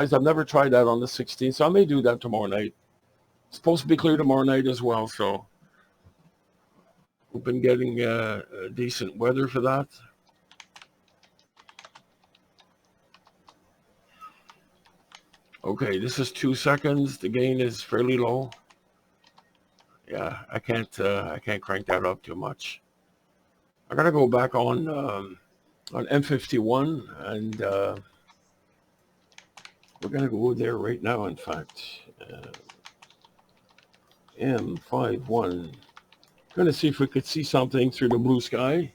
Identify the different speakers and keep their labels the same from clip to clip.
Speaker 1: I've never tried that on the 16th, so I may do that tomorrow night. It's supposed to be clear tomorrow night as well, so we've been getting decent weather for that. Okay, this is 2 seconds. The gain is fairly low. Yeah, I can't crank that up too much. I gotta go back on M51, and we're gonna go there right now. In fact, M51. Gonna see if we could see something through the blue sky.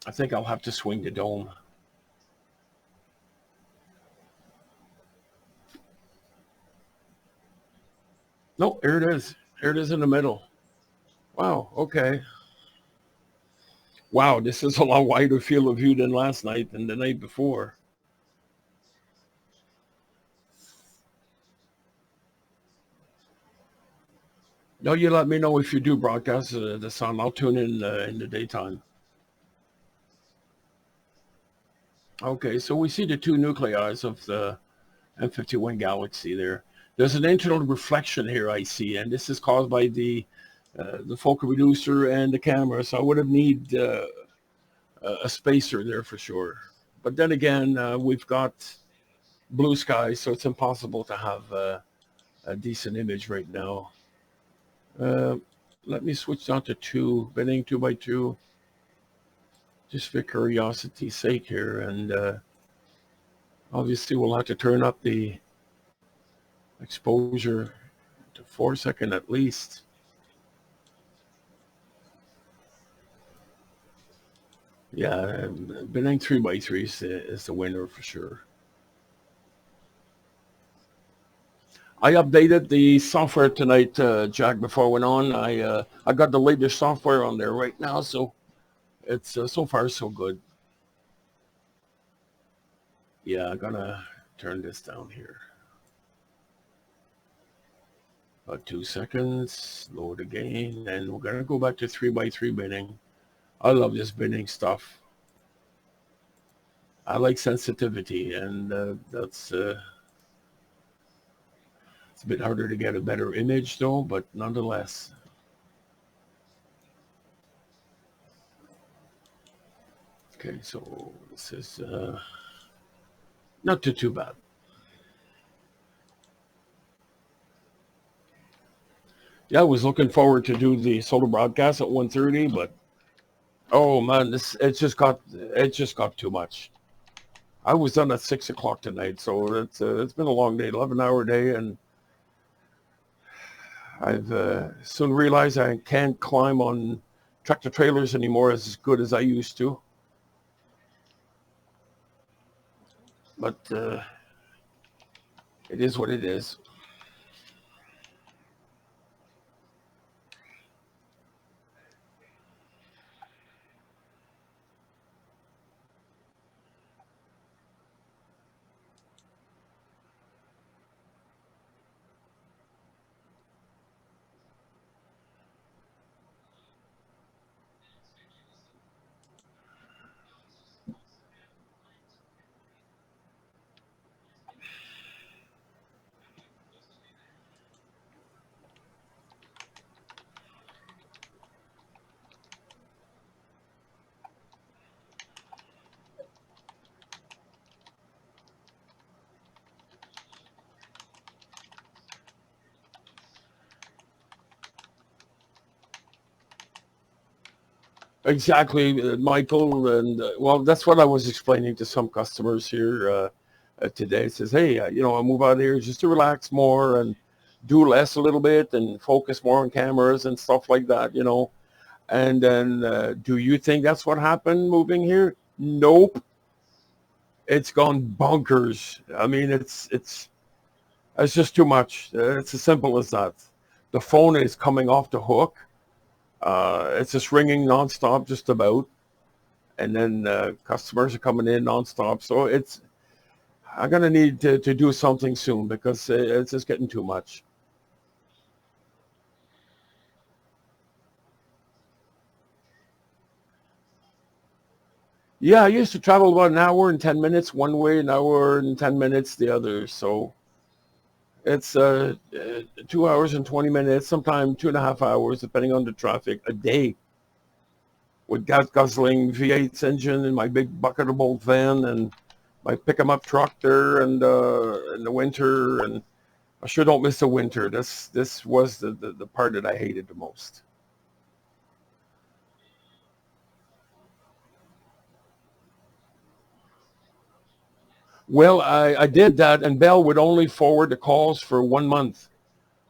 Speaker 1: I think I'll have to swing the dome. No, here it is. Here it is in the middle. Wow. Okay. Wow, this is a lot wider field of view than last night and the night before. No, you let me know if you do broadcast the sun. I'll tune in the daytime. Okay, so we see the two nuclei of the M51 galaxy there. There's an internal reflection here I see, and this is caused by the focal reducer and the camera. So I would have need a spacer there for sure. But then again, we've got blue sky, so it's impossible to have a decent image right now. Uh, Let me switch down to binning 2x2, just for curiosity's sake here. And obviously we'll have to turn up the exposure to 4 seconds at least. Yeah, binning 3x3 is the winner for sure. I updated the software tonight, Jack, before I went on. I got the latest software on there right now, so it's so far so good. Yeah, I'm gonna turn this down here. About 2 seconds, lower the gain, and we're gonna go back to 3x3 binning. I love this binning stuff. I like sensitivity, and that's it's a bit harder to get a better image though, but nonetheless. Okay, so this is not too bad. Yeah, I was looking forward to do the solar broadcast at 1:30, but oh man, this it just got too much. I was done at 6 o'clock tonight, so it's been a long day, 11-hour day, and I've soon realized I can't climb on tractor trailers anymore as good as I used to. But it is what it is. Exactly, Michael, and well, that's what I was explaining to some customers here today. It says, hey, I move out here just to relax more and do less a little bit and focus more on cameras and stuff like that. And then, do you think that's what happened moving here? Nope, it's gone bonkers. I mean, it's just too much. It's as simple as that. The phone is coming off the hook. It's just ringing nonstop, just about. And then customers are coming in nonstop. So I'm gonna need to do something soon because it's just getting too much. Yeah, I used to travel about an hour and 10 minutes one way, an hour and 10 minutes the other. So it's 2 hours and 20 minutes, sometimes 2.5 hours, depending on the traffic, a day with gas guzzling V8 engine in my big bucketable van and my pick 'em up truck there, and in the winter. And I sure don't miss the winter. This was the part that I hated the most. Well, I did that, and Bell would only forward the calls for 1 month.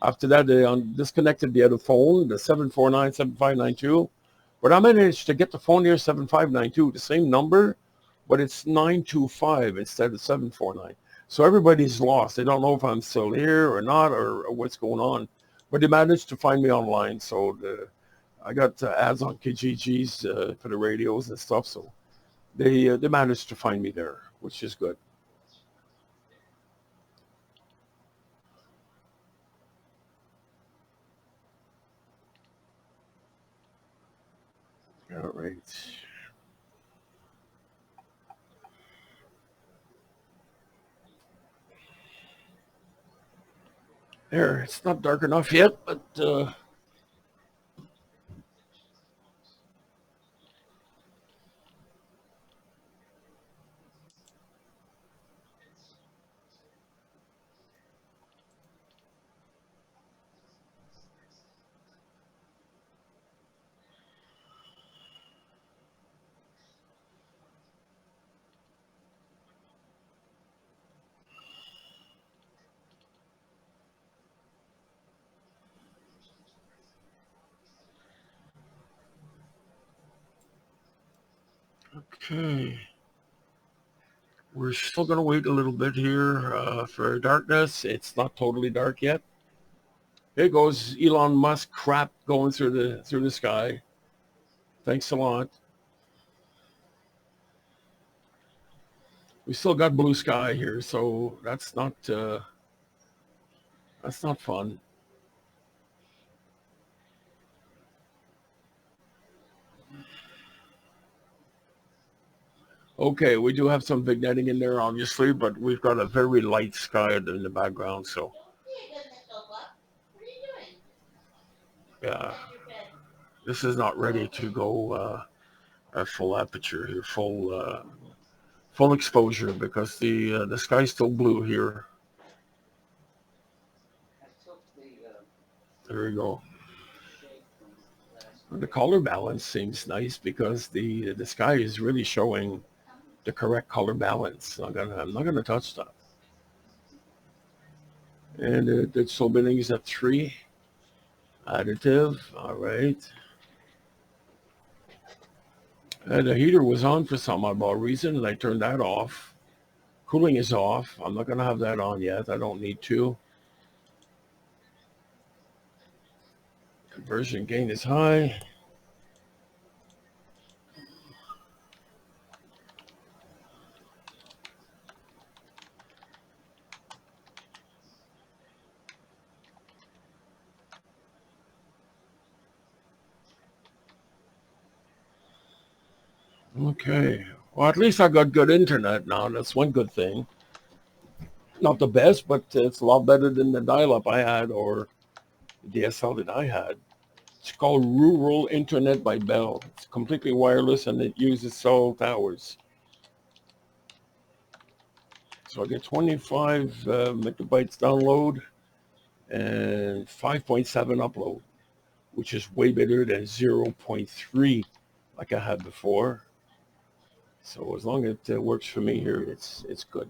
Speaker 1: After that, they disconnected the other phone, the 749-7592. But I managed to get the phone here, 7592, the same number, but it's 925 instead of 749. So everybody's lost. They don't know if I'm still here or not, or what's going on. But they managed to find me online. So I got ads on Kijijis for the radios and stuff. So they managed to find me there, which is good. All right. There, it's not dark enough yet, but okay. We're still going to wait a little bit here for darkness. It's not totally dark yet. Here goes Elon Musk crap going through the sky. Thanks a lot. We still got blue sky here, so that's not fun. Okay, we do have some vignetting in there, obviously, but we've got a very light sky in the background, so yeah, this is not ready to go at full aperture here, full exposure, because the sky's still blue here. There we go. The color balance seems nice because the sky is really showing the correct color balance. I'm not gonna touch that. And the digital binning is at 3. Additive. All right. And the heater was on for some oddball reason, and I turned that off. Cooling is off. I'm not gonna have that on yet. I don't need to. Conversion gain is high. Okay. Well, at least I got good internet now. That's one good thing. Not the best, but it's a lot better than the dial-up I had or the DSL that I had. It's called Rural Internet by Bell. It's completely wireless and it uses cell towers. So I get 25 megabytes download and 5.7 upload, which is way better than zero point 0.3 like I had before. So as long as it works for me here, it's good.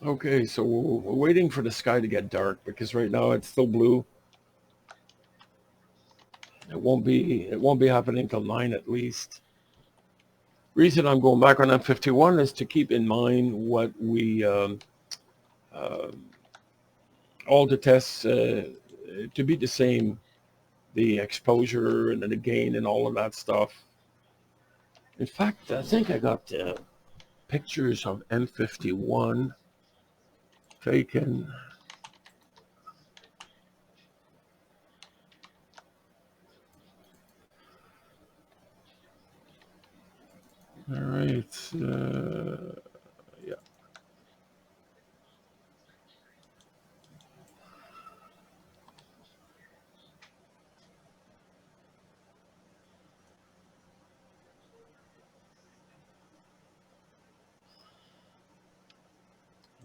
Speaker 1: Okay, so we're waiting for the sky to get dark because right now it's still blue. It won't be happening till 9 at least. Reason I'm going back on M51 is to keep in mind what we uh, all the tests to be the same, the exposure and the gain and all of that stuff. In fact, I think I got pictures of M51 taken. All right. Yeah.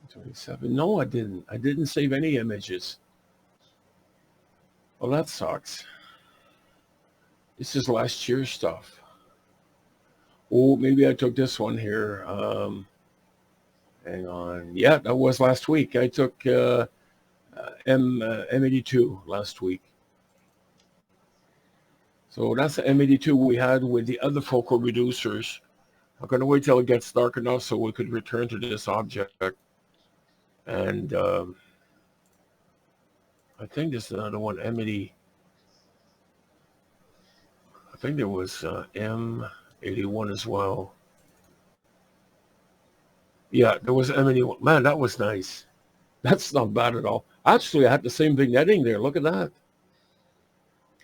Speaker 1: '27. No, I didn't. I didn't save any images. Well, that sucks. This is last year's stuff. Oh, maybe I took this one here. Hang on. Yeah, that was last week. I took M82 last week. So that's the M82 we had with the other focal reducers. I'm going to wait till it gets dark enough so we could return to this object. And I think there's another one, M80. I think there was M81 as well. Yeah, there was M81. Man, that was nice. That's not bad at all. Actually, I had the same vignetting there. Look at that.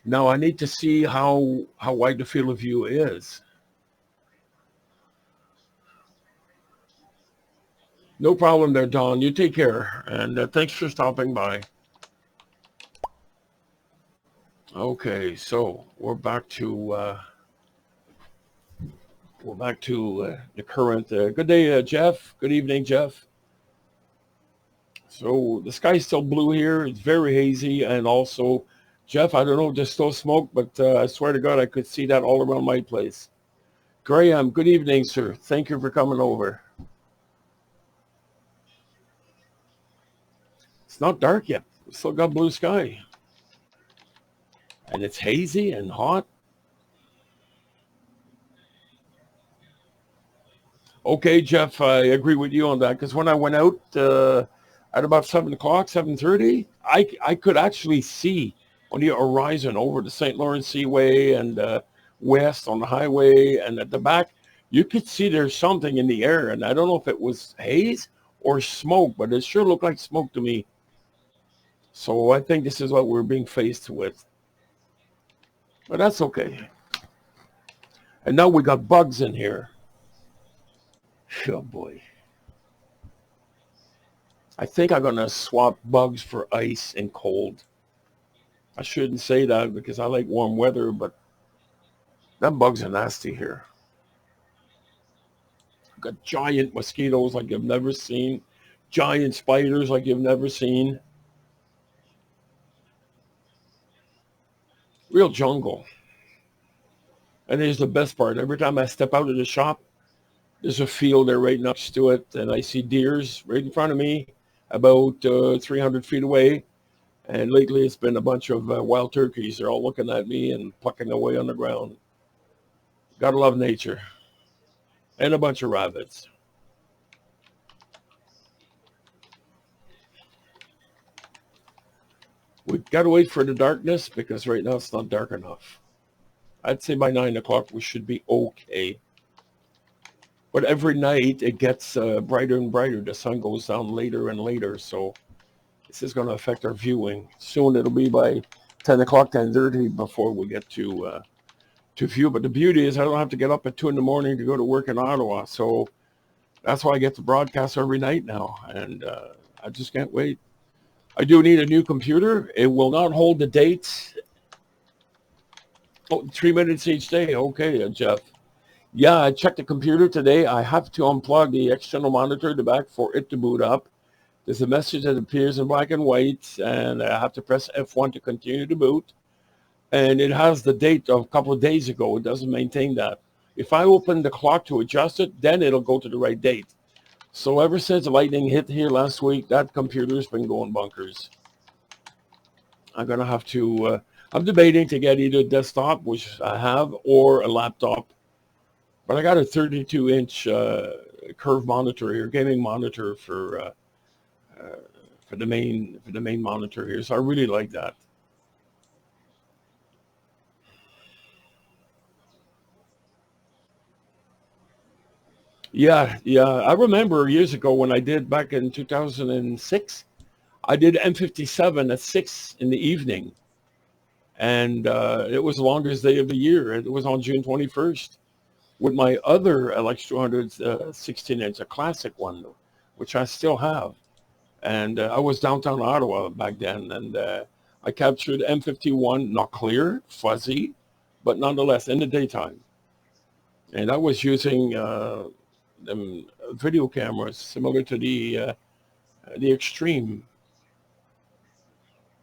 Speaker 1: Now I need to see how wide the field of view is. No problem there, Don. You take care, and thanks for stopping by. Okay, so we're back to the current. Good day, Jeff. Good evening, Jeff. So the sky's still blue here. It's very hazy, and also, Jeff, I don't know if there's still smoke, but I swear to God, I could see that all around my place. Graham, good evening, sir. Thank you for coming over. It's not dark yet. We still got blue sky. And it's hazy and hot. Okay, Jeff, I agree with you on that because when I went out at about 7 o'clock, 7:30, I could actually see on the horizon over the St. Lawrence Seaway and west on the highway, and at the back, you could see there's something in the air, and I don't know if it was haze or smoke, but it sure looked like smoke to me. So I think this is what we're being faced with. But that's okay. And now we got bugs in here. Oh boy. I think I'm going to swap bugs for ice and cold. I shouldn't say that because I like warm weather, but them bugs are nasty here. I've got giant mosquitoes like you've never seen, giant spiders like you've never seen. Real jungle. And here's the best part. Every time I step out of the shop, there's a field there right next to it, and I see deers right in front of me, about 300 feet away. And lately, it's been a bunch of wild turkeys. They're all looking at me and plucking away on the ground. Gotta love nature. And a bunch of rabbits. We gotta wait for the darkness because right now it's not dark enough. I'd say by 9 o'clock we should be okay. But every night it gets brighter and brighter. The sun goes down later and later, so this is going to affect our viewing. Soon it'll be by 10 o'clock, 10:30 before we get to view. But the beauty is I don't have to get up at 2 in the morning to go to work in Ottawa. So that's why I get to broadcast every night now. And I just can't wait. I do need a new computer. It will not hold the dates. Oh, 3 minutes each day. Okay, Jeff. Yeah, I checked the computer today. I have to unplug the external monitor at the back for it to boot up. There's a message that appears in black and white, and I have to press F1 to continue to boot. And it has the date of a couple of days ago. It doesn't maintain that. If I open the clock to adjust it, then it'll go to the right date. So ever since the lightning hit here last week, that computer's been going bonkers. I'm going to have to, I'm debating to get either a desktop, which I have, or a laptop. But I got a 32-inch curved monitor here, gaming monitor for the main monitor here. So I really like that. Yeah. I remember years ago when I did back in 2006, I did M57 at 6 in the evening. And it was the longest day of the year. It was on June 21st. with my other LX200 16-inch, a classic one, which I still have. And I was downtown Ottawa back then, and I captured M51, not clear, fuzzy, but nonetheless in the daytime. And I was using them video cameras similar to the Extreme.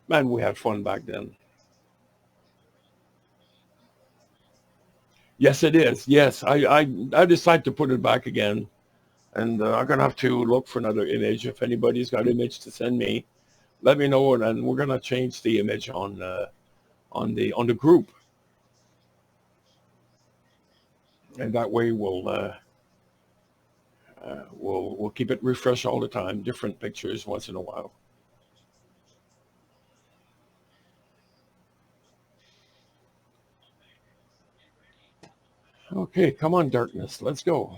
Speaker 1: Man, we had fun back then. Yes, it is. Yes, I decided to put it back again, and I'm gonna have to look for another image. If anybody's got image to send me, let me know, and then we're gonna change the image on the group, and that way we'll keep it refreshed all the time. Different pictures once in a while. Okay, come on, darkness, let's go.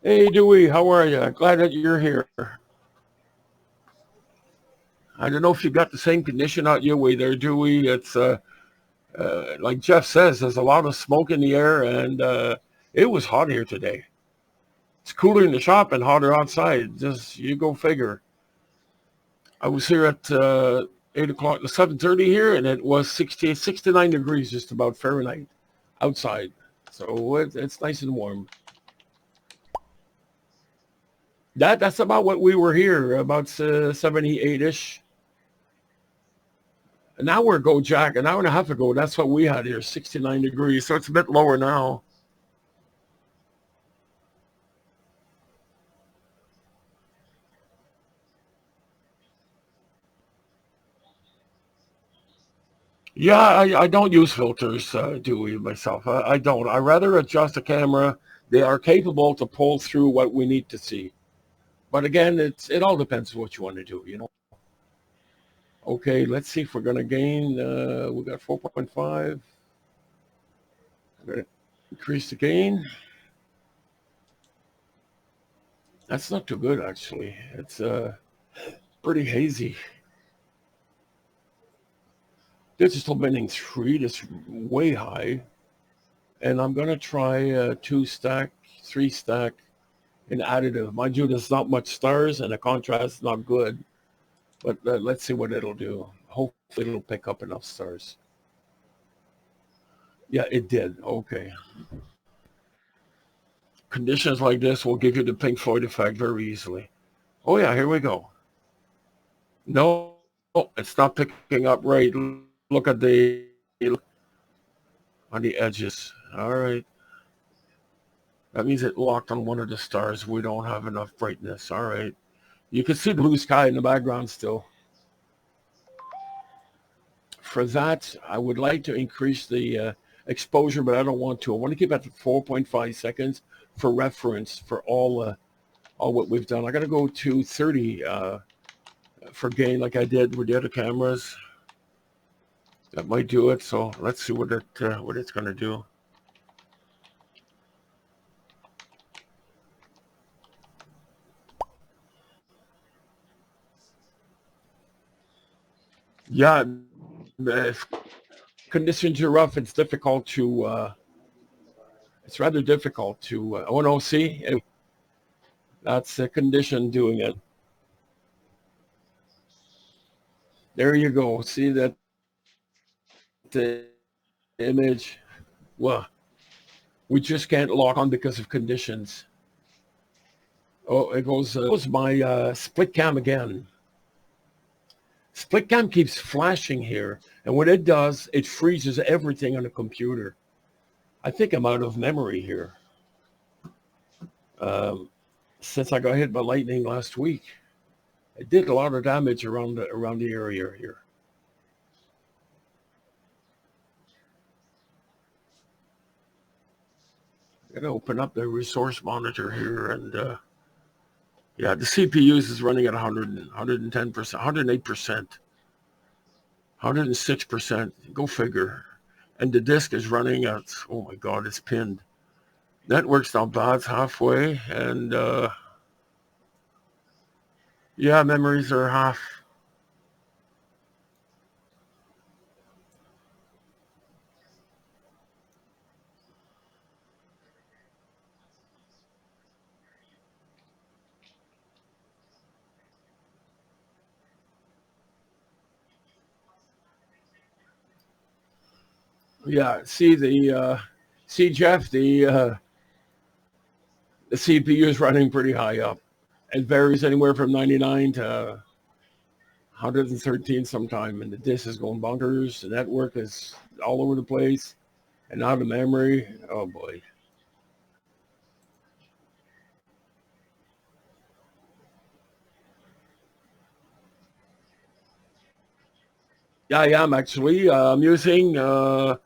Speaker 1: Hey, Dewey, how are you? Glad that you're here. I don't know if you got the same condition out your way there, Dewey. It's like Jeff says, there's a lot of smoke in the air, and it was hot here today. It's cooler in the shop and hotter outside. Just you go figure. I was here at 8 o'clock, 7:30 here, and it was 69 degrees, just about Fahrenheit, outside. So it's nice and warm. That's about what we were here, about 78-ish. An hour ago, Jack, an hour and a half ago, that's what we had here, 69 degrees. So it's a bit lower now. Yeah, I don't use filters, Dewey, myself. I don't. I rather adjust the camera. They are capable to pull through what we need to see. But again, it all depends on what you want to do. Okay, let's see if we're going to gain. We got 4.5. I'm going to increase the gain. That's not too good, actually. It's pretty hazy. Digital bending 3, that's way high. And I'm going to try 2 stack, 3 stack in additive. Mind you, there's not much stars and the contrast is not good. But let's see what it'll do. Hopefully it'll pick up enough stars. Yeah, it did. Okay. Conditions like this will give you the Pink Floyd effect very easily. Oh yeah, here we go. No, it's not picking up right. Look at on the edges. All right. That means it locked on one of the stars. We don't have enough brightness. All right. You can see the blue sky in the background still. For that, I would like to increase the exposure, but I don't want to. I want to keep it at 4.5 seconds for reference for all what we've done. I got to go to 30 for gain like I did with the other cameras. That might do it. So let's see what it's going to do. Yeah, if conditions are rough, it's difficult to. It's rather difficult to. Oh no, see, that's a condition doing it. There you go. See that the image. Well, we just can't lock on because of conditions. Oh, it goes my split cam again. Split cam keeps flashing here, and when it does, it freezes everything on the computer. I think I'm out of memory here. Um, since I got hit by lightning last week, it did a lot of damage around the area here. I'm gonna open up the resource monitor here, and yeah, the CPUs is running at 100, 110%, 108%, 106%. Go figure. And the disk is running at, oh my God, it's pinned. Network's not bad, it's halfway. And yeah, memories are half. Yeah, see Jeff, the CPU is running pretty high up. It varies anywhere from 99 to 113 sometime, and the disk is going bonkers. The network is all over the place, and now the memory. Oh boy. Yeah, I am actually. I'm using for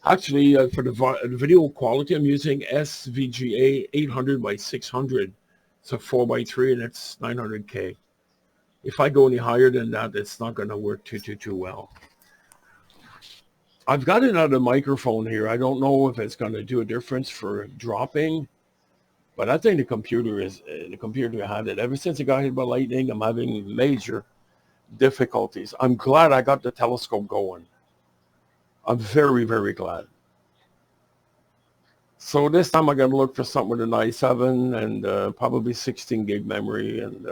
Speaker 1: the video quality. I'm using SVGA 800 by 600. It's a 4 by 3, and it's 900K. If I go any higher than that, it's not going to work too well. I've got another microphone here. I don't know if it's going to do a difference for dropping, but I think the computer had it. Ever since it got hit by lightning, I'm having major difficulties. I'm glad I got the telescope going. I'm very glad. So this time I'm going to look for something with an i7 and probably 16 gig memory. And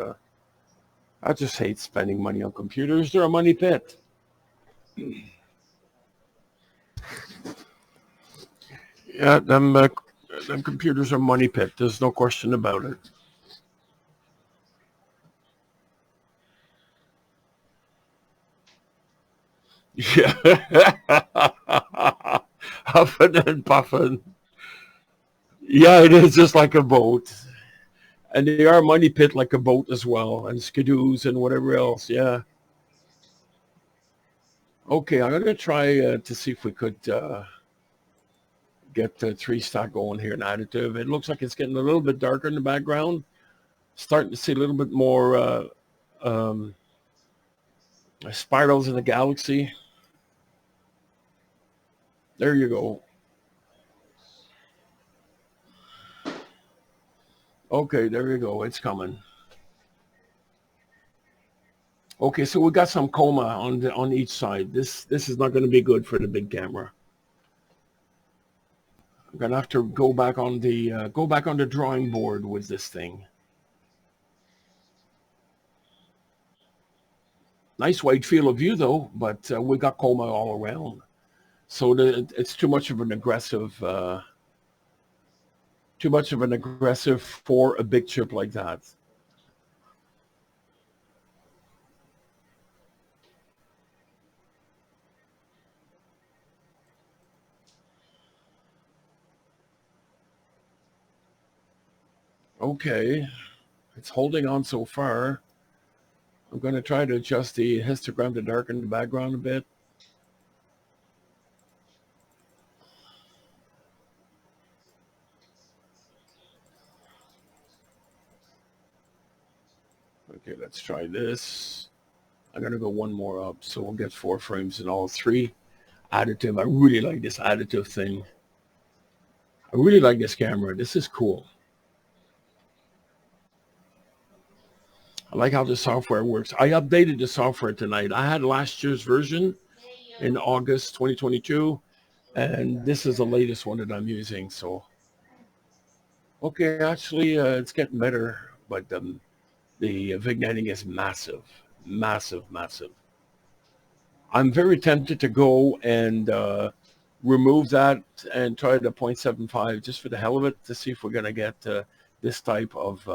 Speaker 1: I just hate spending money on computers. They're a money pit. Yeah, them computers are money pit. There's no question about it. Yeah. Huffing and puffing. Yeah, it is just like a boat. And they are money pit like a boat as well, and skidoos and whatever else. Yeah. Okay, I'm gonna try to see if we could get the three stack going here in additive. It looks like it's getting a little bit darker in the background. Starting to see a little bit more um, spirals in the galaxy. There you go. Okay, there you go. It's coming. Okay, so we got some coma on each side. This is not going to be good for the big camera. I'm gonna have to go back on the drawing board with this thing. Nice wide field of view though, but we got coma all around. So it's too much of an aggressive for a big chip like that. Okay, it's holding on so far. I'm going to try to adjust the histogram to darken the background a bit. Okay, let's try this. I'm going to go one more up, so we'll get 4 frames in all 3. Additive. I really like this additive thing. I really like this camera. This is cool. I like how the software works. I updated the software tonight. I had last year's version in August 2022, and this is the latest one that I'm using. So, okay, actually, it's getting better, but the vignetting is massive, massive. I'm very tempted to go and remove that and try the 0.75 just for the hell of it to see if we're going to get this type of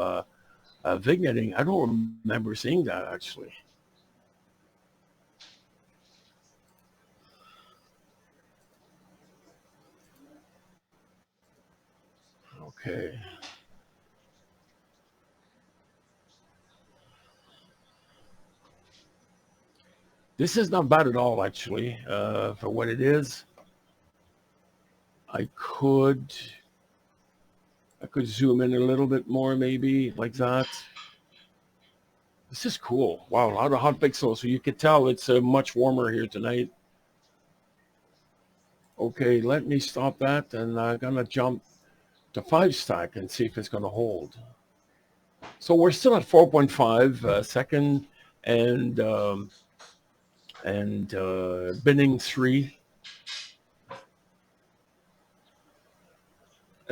Speaker 1: vignetting. I don't remember seeing that actually. Okay. This is not bad at all, actually, for what it is. I could, I could zoom in a little bit more, maybe like that. This is cool. Wow, a lot of hot pixels. So you could tell it's much warmer here tonight. Okay, let me stop that, and I'm gonna jump to 5 stack and see if it's gonna hold. So we're still at 4.5 second, and binning 3.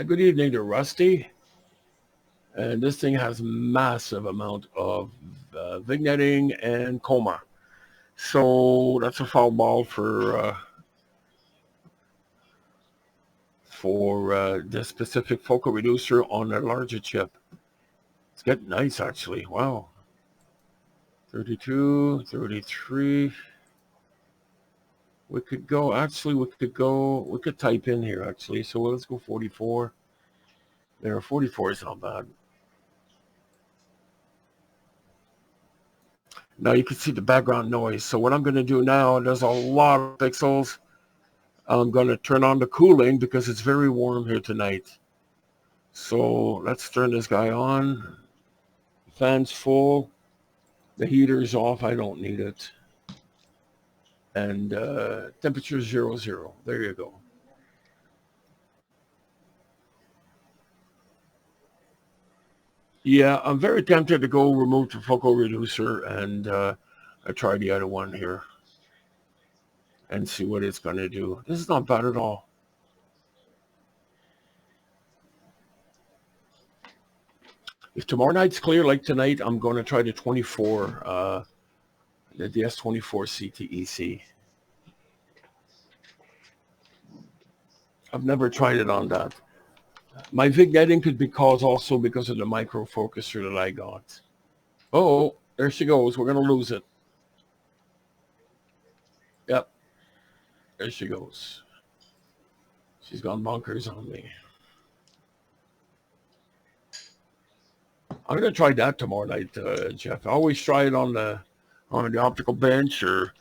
Speaker 1: Good evening to Rusty. And this thing has massive amount of vignetting and coma. So that's a foul ball for for this specific focal reducer on a larger chip. It's getting nice, actually. Wow. 32, 33. We could type in here, actually. So let's go 44. There, 44 is not bad. Now you can see the background noise. So what I'm going to do now, there's a lot of pixels. I'm going to turn on the cooling because it's very warm here tonight. So let's turn this guy on. Fan's full. The heater's off. I don't need it. And temperature 00. There you go. Yeah, I'm very tempted to go remove the focal reducer and I try the other one here and see what it's going to do. This is not bad at all. If tomorrow night's clear like tonight, I'm going to try the 24, the DS24 CTEC. I've never tried it on that. My vignetting could be caused also because of the micro focuser that I got. Oh, there she goes. We're going to lose it. Yep. There she goes. She's gone bonkers on me. I'm going to try that tomorrow night, Jeff. I always try it on the optical bench or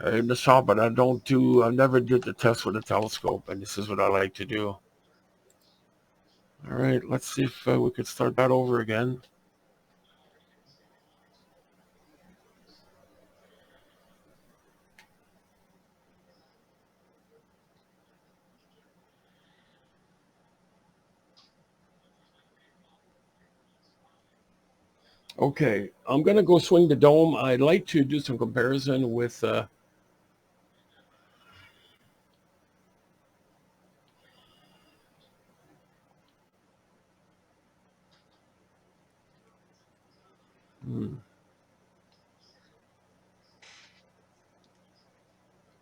Speaker 1: in the shop, but I never did the test with a telescope, and this is what I like to do. All right, let's see if we could start that over again. Okay, I'm going to go swing the dome. I'd like to do some comparison with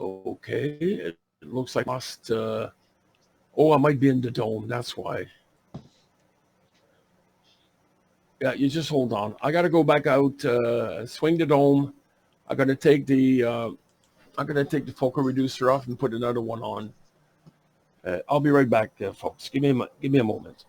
Speaker 1: okay, it looks like I lost. Oh, I might be in the dome. That's why. Yeah, you just hold on. I got to go back out, swing the dome. I got to take the focal reducer off and put another one on. I'll be right back, folks. Give me a moment.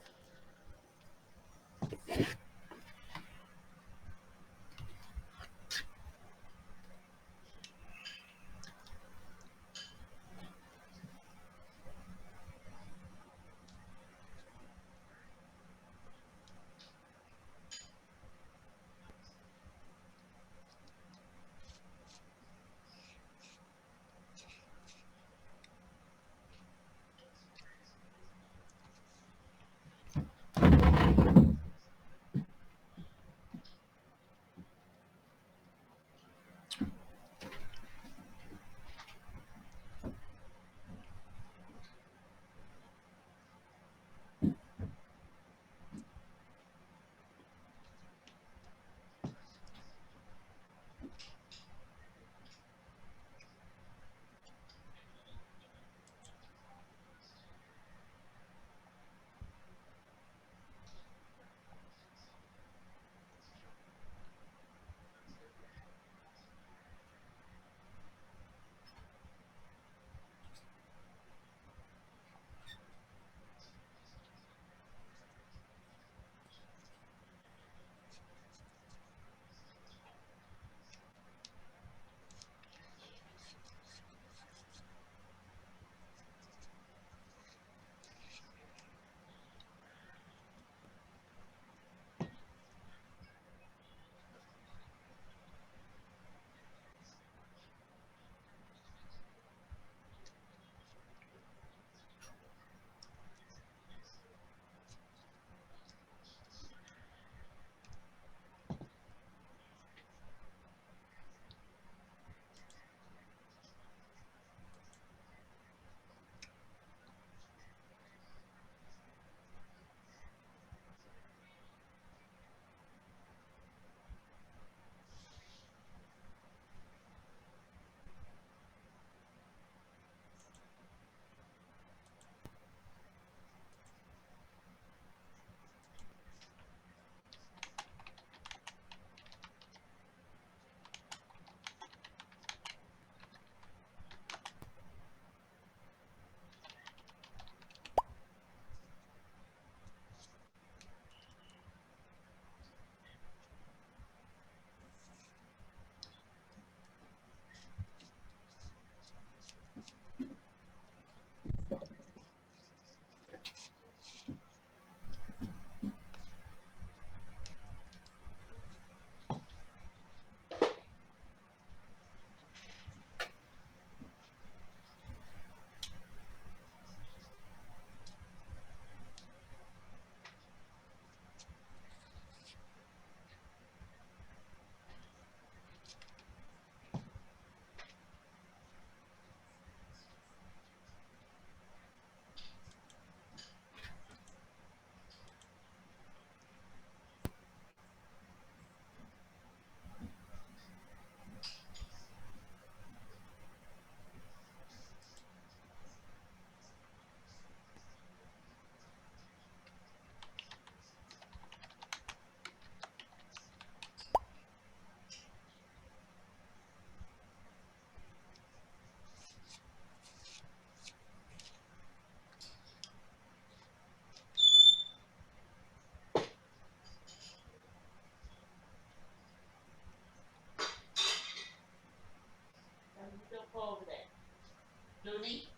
Speaker 1: Okay.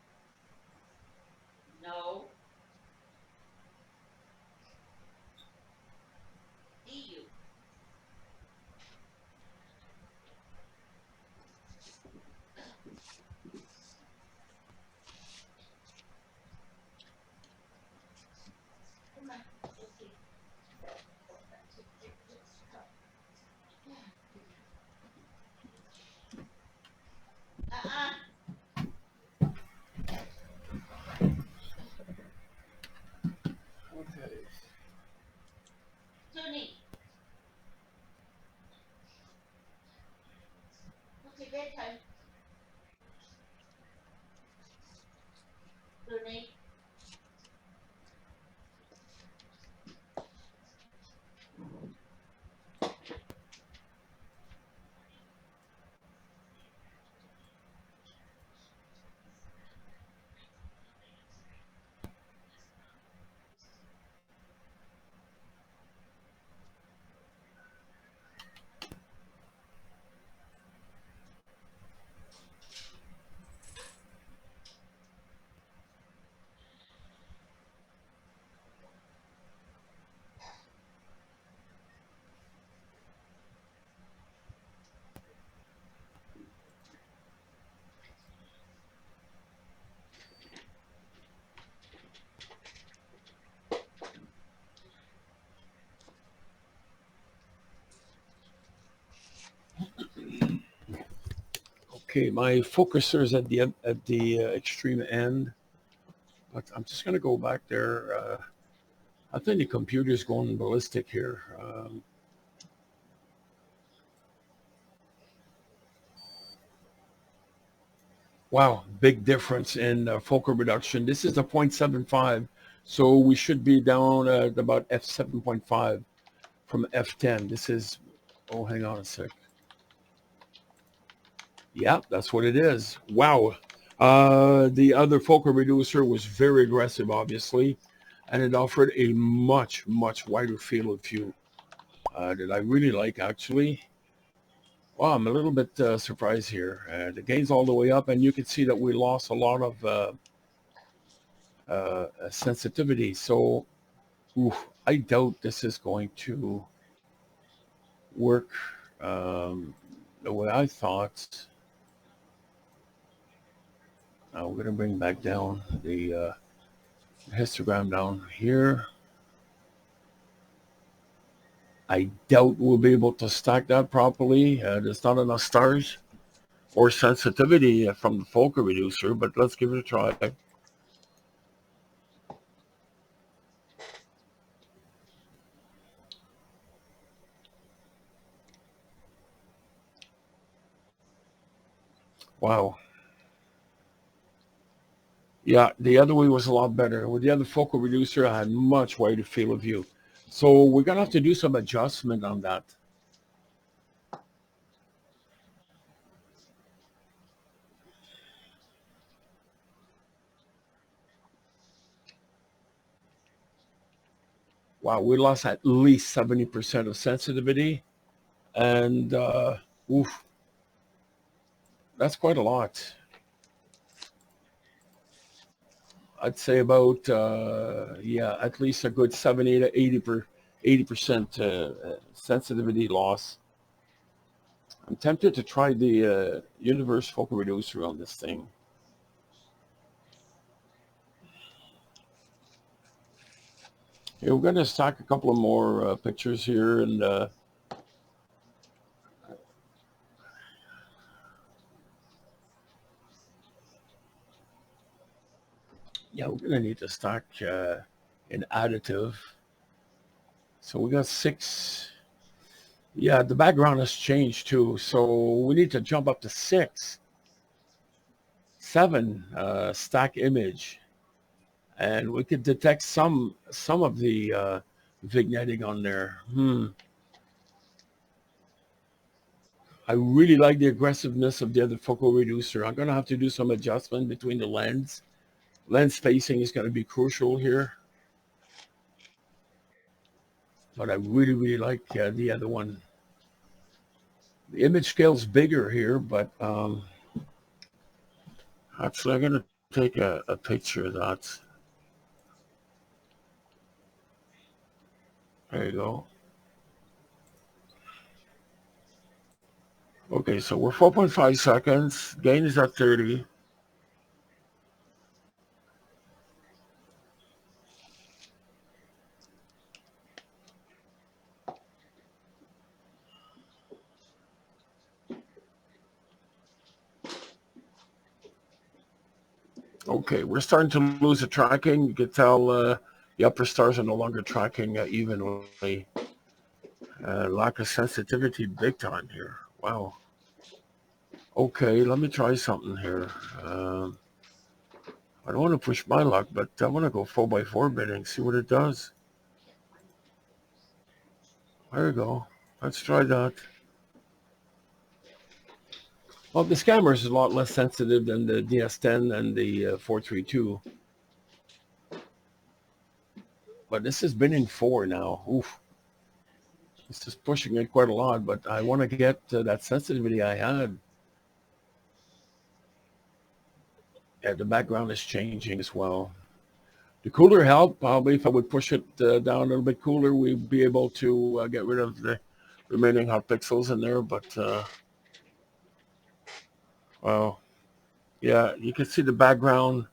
Speaker 1: Okay, my focuser is at the extreme end, but I'm just going to go back there. I think the computer's going ballistic here. Wow, big difference in focal reduction. This is a 0.75, so we should be down at about f7.5 from f10. This is, oh, hang on a sec. Yeah, that's what it is. Wow. The other focal reducer was very aggressive, obviously, and it offered a much, much wider field of view that I really like, actually. Wow, I'm a little bit surprised here. The gain's all the way up, and you can see that we lost a lot of sensitivity. So, oof, I doubt this is going to work the way I thought. Now we're going to bring back down the histogram down here. I doubt we'll be able to stack that properly. There's not enough stars or sensitivity from the focal reducer, but let's give it a try. Wow. Yeah, the other way was a lot better. With the other focal reducer, I had much wider field of view. So we're going to have to do some adjustment on that. Wow, we lost at least 70% of sensitivity. And oof, that's quite a lot. I'd say about, yeah, at least a good 70 to 80% sensitivity loss. I'm tempted to try the universe focal reducer on this thing. Yeah, we're going to stack a couple of more pictures here, and yeah, we're going to need to stack an additive. So we got 6. Yeah, the background has changed too, so we need to jump up to 6, 7 stack image, and we could detect some of the vignetting on there. I really like the aggressiveness of the other focal reducer. I'm going to have to do some adjustment between the lens. Lens spacing is going to be crucial here. But I really, really like the other one. The image scale is bigger here, but actually I'm going to take a picture of that. There you go. Okay, so we're 4.5 seconds. Gain is at 30. Okay, we're starting to lose the tracking. You can tell the upper stars are no longer tracking evenly. Lack of sensitivity big time here. Wow. Okay, let me try something here. I don't want to push my luck, but I want to go 4x4 bidding, see what it does. There you go. Let's try that. Well, the scammer is a lot less sensitive than the DS10 and the 432. But this has been in 4 now. Oof. This is pushing it quite a lot, but I want to get that sensitivity I had. Yeah, the background is changing as well. The cooler helped. Probably if I would push it down a little bit cooler, we'd be able to get rid of the remaining hot pixels in there. But, well, yeah, you can see the background.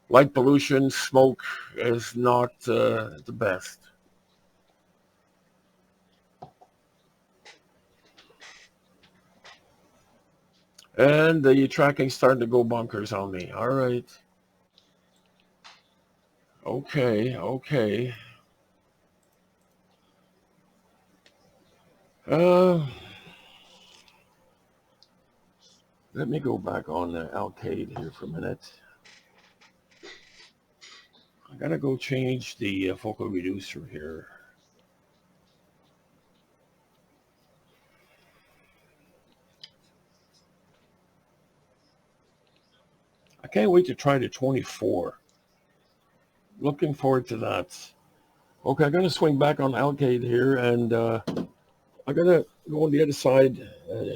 Speaker 1: Light pollution, smoke is not the best. And the tracking's starting to go bonkers on me. All right. Okay, okay. Uh, Let me go back on the Alcade here for a minute. I gotta go change the focal reducer here. I can't wait to try the 24. Looking forward to that. Okay, I gotta swing back on Alcade here, and I gotta go on the other side,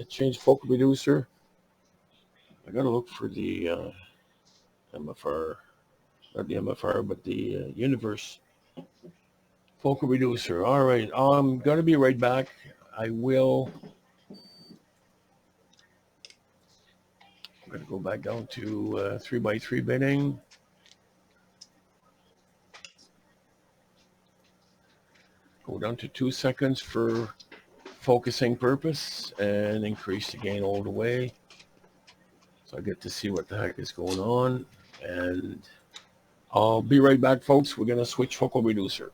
Speaker 1: change focal reducer. I gotta look for the MFR, not the MFR, but the Universe focal reducer. All right, I'm gonna be right back. I will. I'm gonna go back down to 3x3 binning. Go down to 2 seconds for focusing purpose and increase the gain all the way. So I get to see what the heck is going on. And I'll be right back, folks. We're gonna switch focal reducer.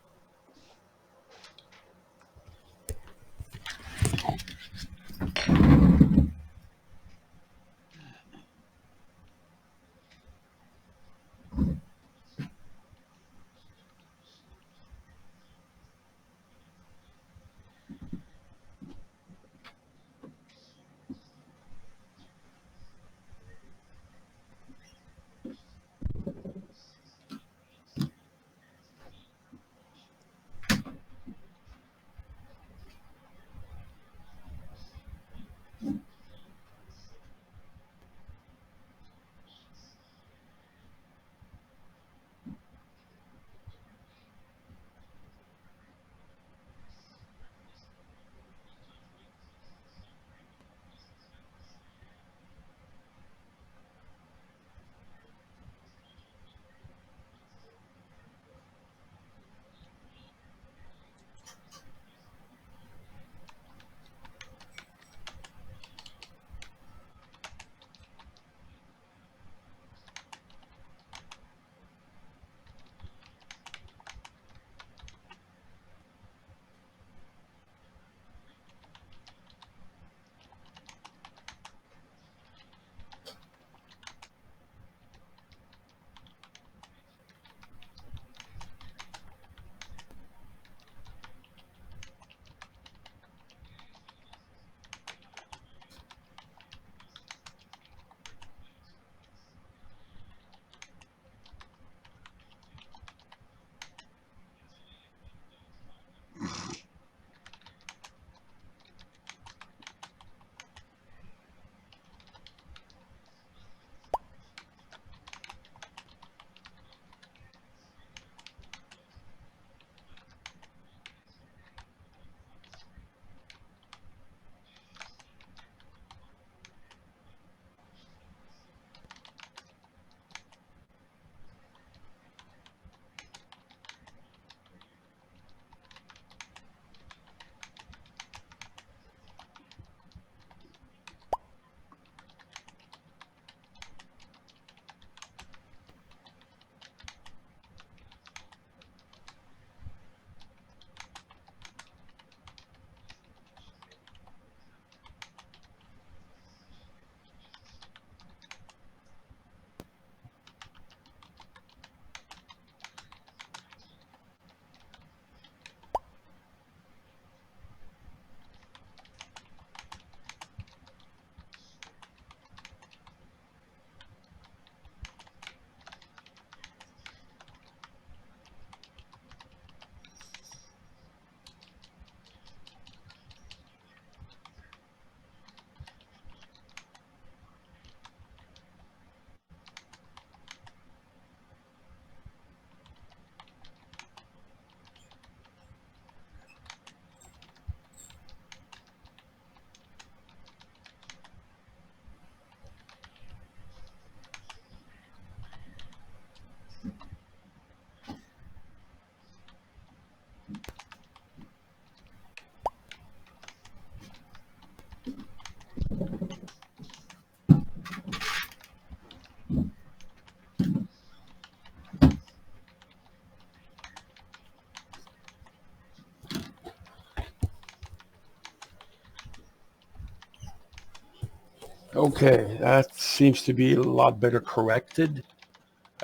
Speaker 1: Okay, that seems to be a lot better corrected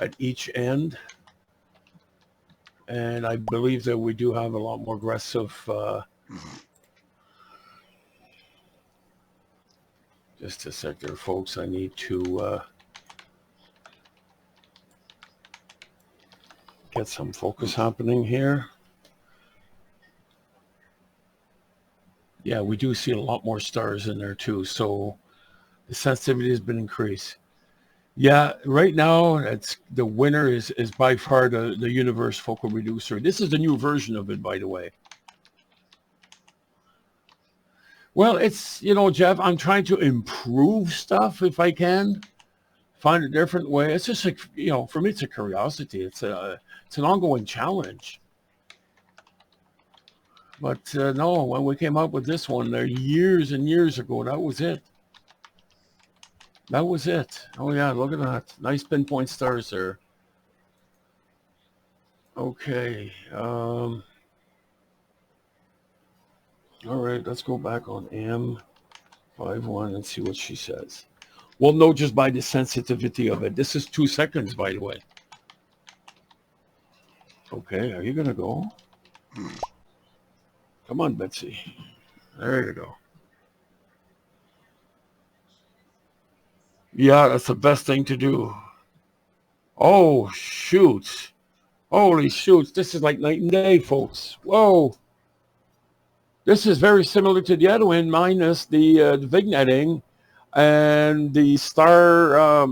Speaker 1: at each end. And I believe that we do have a lot more aggressive, just a sec there, folks. I need to get some focus happening here. Yeah, we do see a lot more stars in there too. So the sensitivity has been increased. Yeah, right now it's the winner is by far the universe focal reducer. This is the new version of it, by the way. Well, it's, Jeff, I'm trying to improve stuff if I can, find a different way. It's just like, for me, it's a curiosity. It's an ongoing challenge. But no, when we came up with this one there years and years ago, that was it. That was it. Oh yeah, look at that. Nice pinpoint stars there. Okay. All right, let's go back on M51 and see what she says. We'll know just by the sensitivity of it. This is 2 seconds, by the way. Okay, are you going to go? Come on, Betsy. There you go. Yeah, that's the best thing to do. Oh, shoot. Holy shoots. This is like night and day, folks. Whoa. This is very similar to the other one, minus the vignetting and the star.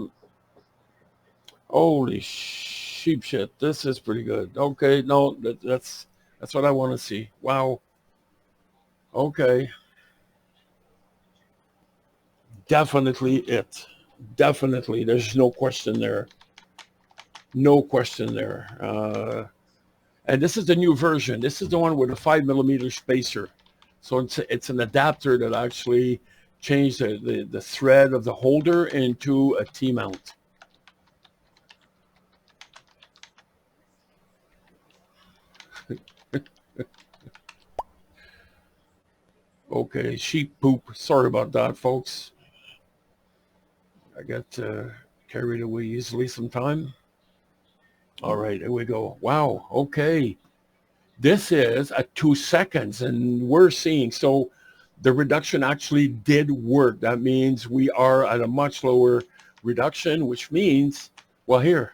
Speaker 1: Holy sheep shit. This is pretty good. Okay, no, that's what I want to see. Wow. Okay. Definitely it. Definitely. There's no question there. No question there. And this is the new version. This is the one with a 5mm spacer. So it's an adapter that actually changed the thread of the holder into a T-mount. Okay, sheep poop. Sorry about that, folks. I got carried away easily sometime. All right, here we go. Wow, okay. This is at 2 seconds, and we're seeing, so the reduction actually did work. That means we are at a much lower reduction, which means, well, here,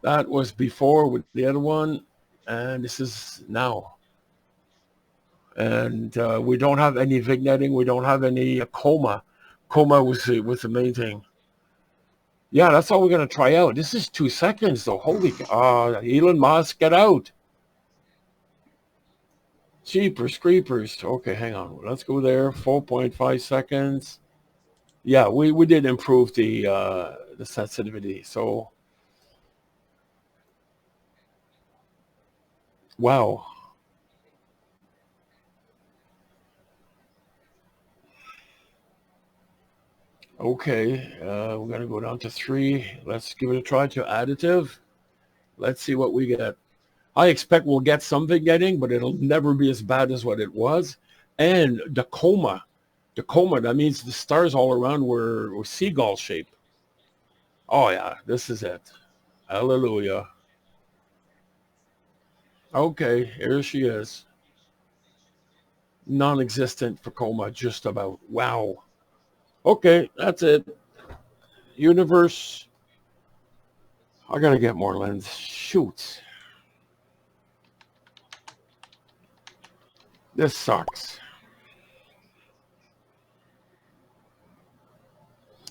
Speaker 1: that was before with the other one, and this is now. And we don't have any vignetting. We don't have any coma. Coma was the main thing. Yeah, that's all we're going to try out. This is 2 seconds, though. Holy, Elon Musk, get out. Jeepers creepers. Okay, hang on. Let's go there. 4.5 seconds. Yeah, we did improve the sensitivity. So, wow. Okay, we're going to go down to 3. Let's give it a try to additive. Let's see what we get. I expect we'll get some vignetting, but it'll never be as bad as what it was. And the coma, that means the stars all around were seagull shape. Oh yeah, this is it. Hallelujah. Okay, here she is. Non-existent for coma, just about. Wow. Okay, that's it. Universe. I gotta get more lens. Shoot. This sucks.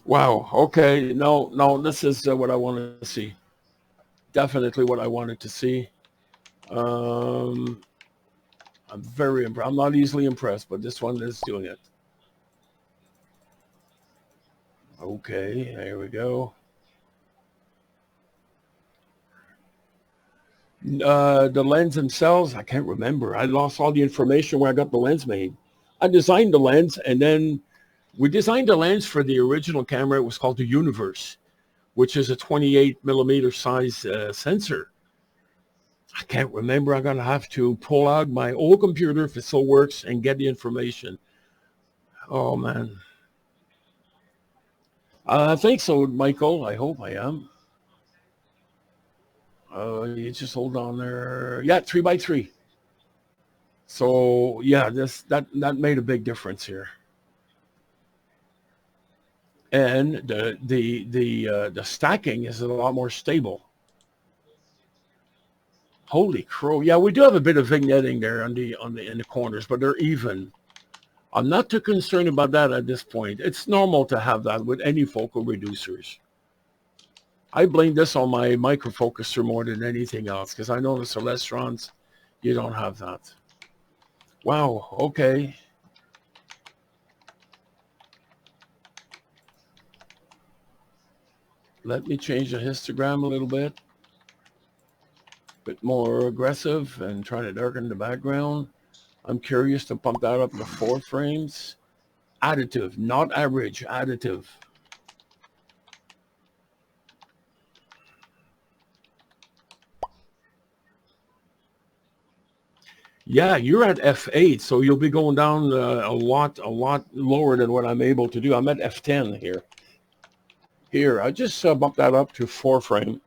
Speaker 1: Wow. Okay. No, this is what I wanted to see. Definitely what I wanted to see. I'm very impressed. I'm not easily impressed, but this one is doing it. Okay, there we go. The lens themselves, I can't remember. I lost all the information where I got the lens made. I designed the lens, and then we designed the lens for the original camera. It was called the Universe, which is a 28mm size sensor. I can't remember. I'm going to have to pull out my old computer if it still works and get the information. Oh, man. I think so, Michael. I hope I am. You just hold on there. Yeah, 3x3. So yeah, that made a big difference here. And the stacking is a lot more stable. Holy crow! Yeah, we do have a bit of vignetting there on the in the corners, but they're even. I'm not too concerned about that at this point. It's normal to have that with any focal reducers. I blame this on my micro focuser more than anything else because I know the Celestrons, you don't have that. Wow. Okay. Let me change the histogram a little bit more aggressive and try to darken the background. I'm curious to pump that up to 4 frames. Additive, not average, additive. Yeah, you're at F8, so you'll be going down a lot lower than what I'm able to do. I'm at F10 here. Here, I just bumped that up to 4 frame.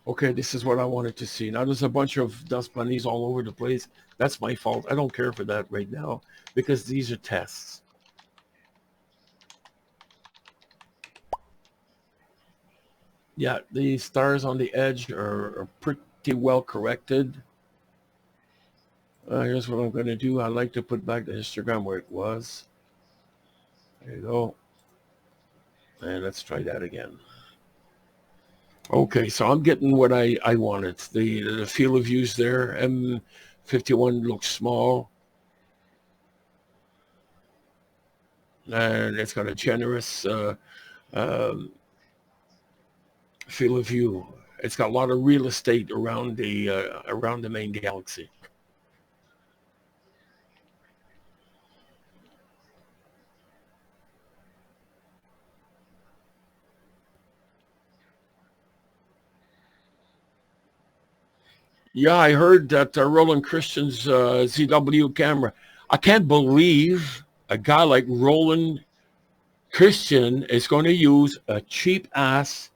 Speaker 1: Okay, this is what I wanted to see. Now there's a bunch of dust bunnies all over the place. That's my fault. I don't care for that right now because these are tests. Yeah, the stars on the edge are pretty well corrected. Here's what I'm going to do. I like to put back the histogram where it was. There you go. And let's try that again. Okay, so I'm getting what I wanted. The field of views there. M51 looks small. And it's got a generous field of view. It's got a lot of real estate around the main galaxy. Yeah, I heard that Roland Christian's ZW camera. I can't believe a guy like Roland Christian is going to use a cheap ass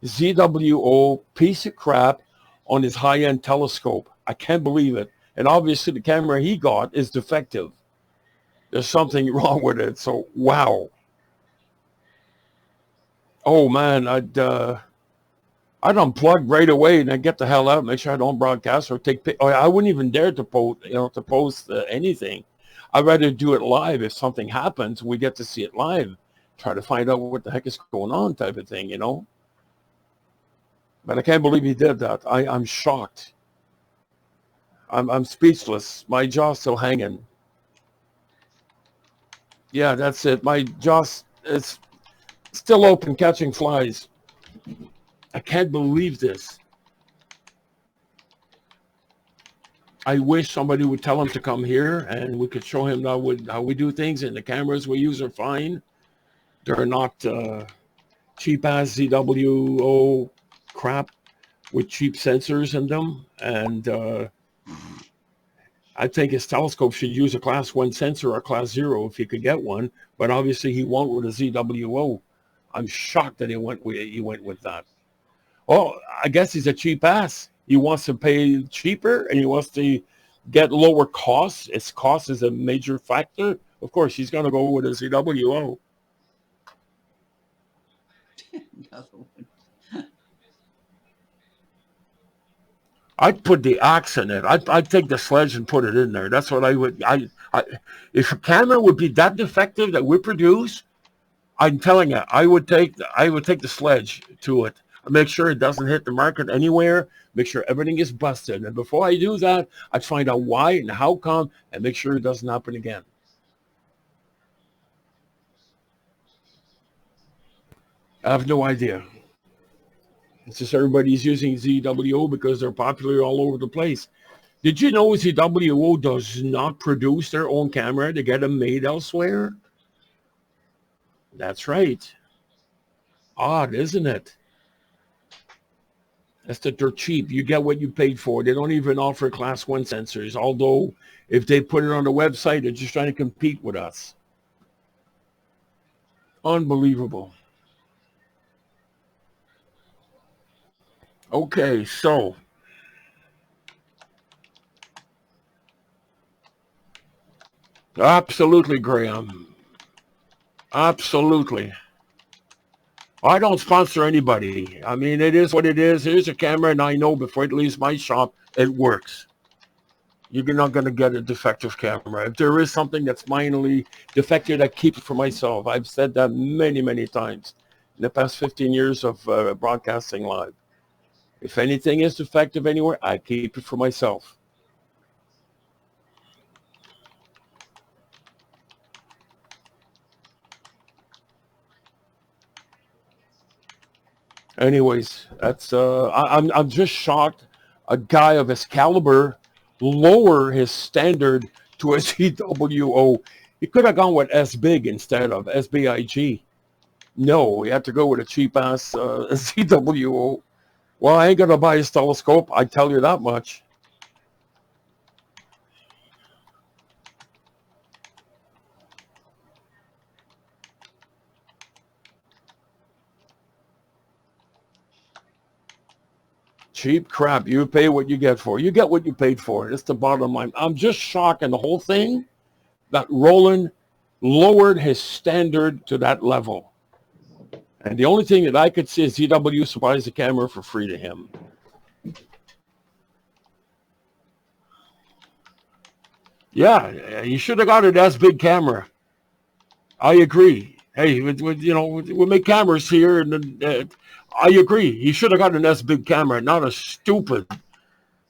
Speaker 1: ZWO piece of crap on his high-end telescope. I can't believe it. And obviously the camera he got is defective. There's something wrong with it. So, wow. Oh, man, I'd unplug right away and then get the hell out, make sure I don't broadcast or take. I wouldn't even dare to post anything. I'd rather do it live. If something happens, we get to see it live. Try to find out what the heck is going on, type of thing, But I can't believe he did that. I'm shocked. I'm speechless. My jaw's still hanging. Yeah, that's it. My jaw is still open, catching flies. I can't believe this. I wish somebody would tell him to come here and we could show him how we do things, and the cameras we use are fine. They're not cheap ass ZWO crap with cheap sensors in them. And I think his telescope should use a class 1 sensor or class 0 if he could get one, but obviously he won't with a ZWO. I'm shocked that he went with that. Well, I guess he's a cheap ass. He wants to pay cheaper and he wants to get lower costs. Its cost is a major factor. Of course, he's going to go with a ZWO. I'd put the ox in it. I'd take the sledge and put it in there. That's what I would. If a camera would be that defective that we produce, I'm telling you, I would take the sledge to it. Make sure it doesn't hit the market anywhere. Make sure everything is busted. And before I do that, I'd find out why and how come and make sure it doesn't happen again. I have no idea. It's just everybody's using ZWO because they're popular all over the place. Did you know ZWO does not produce their own camera? They get them made elsewhere? That's right. Odd, isn't it? That's that they're cheap. You get what you paid for. They don't even offer class 1 sensors, although if they put it on the website, they're just trying to compete with us. Unbelievable. Okay, so absolutely, Graham. Absolutely. I don't sponsor anybody. I mean, it is what it is. Here's a camera, and I know before it leaves my shop, it works. You're not going to get a defective camera. If there is something that's minorly defective, I keep it for myself. I've said that many, many times in the past 15 years of broadcasting live. If anything is defective anywhere, I keep it for myself. Anyways, that's I'm just shocked a guy of his caliber lower his standard to a CWO. He could have gone with S big instead of SBIG. No, he had to go with a cheap ass CWO. Well, I ain't gonna buy his telescope. I tell you that much. Cheap crap. You pay what you get for. You get what you paid for. It's the bottom line. I'm just shocked in the whole thing that Roland lowered his standard to that level. And the only thing that I could see is ZW supplies the camera for free to him. Yeah, you should have got an S big camera. I agree. Hey, we make cameras here, and I agree. He should have got an S big camera, not a stupid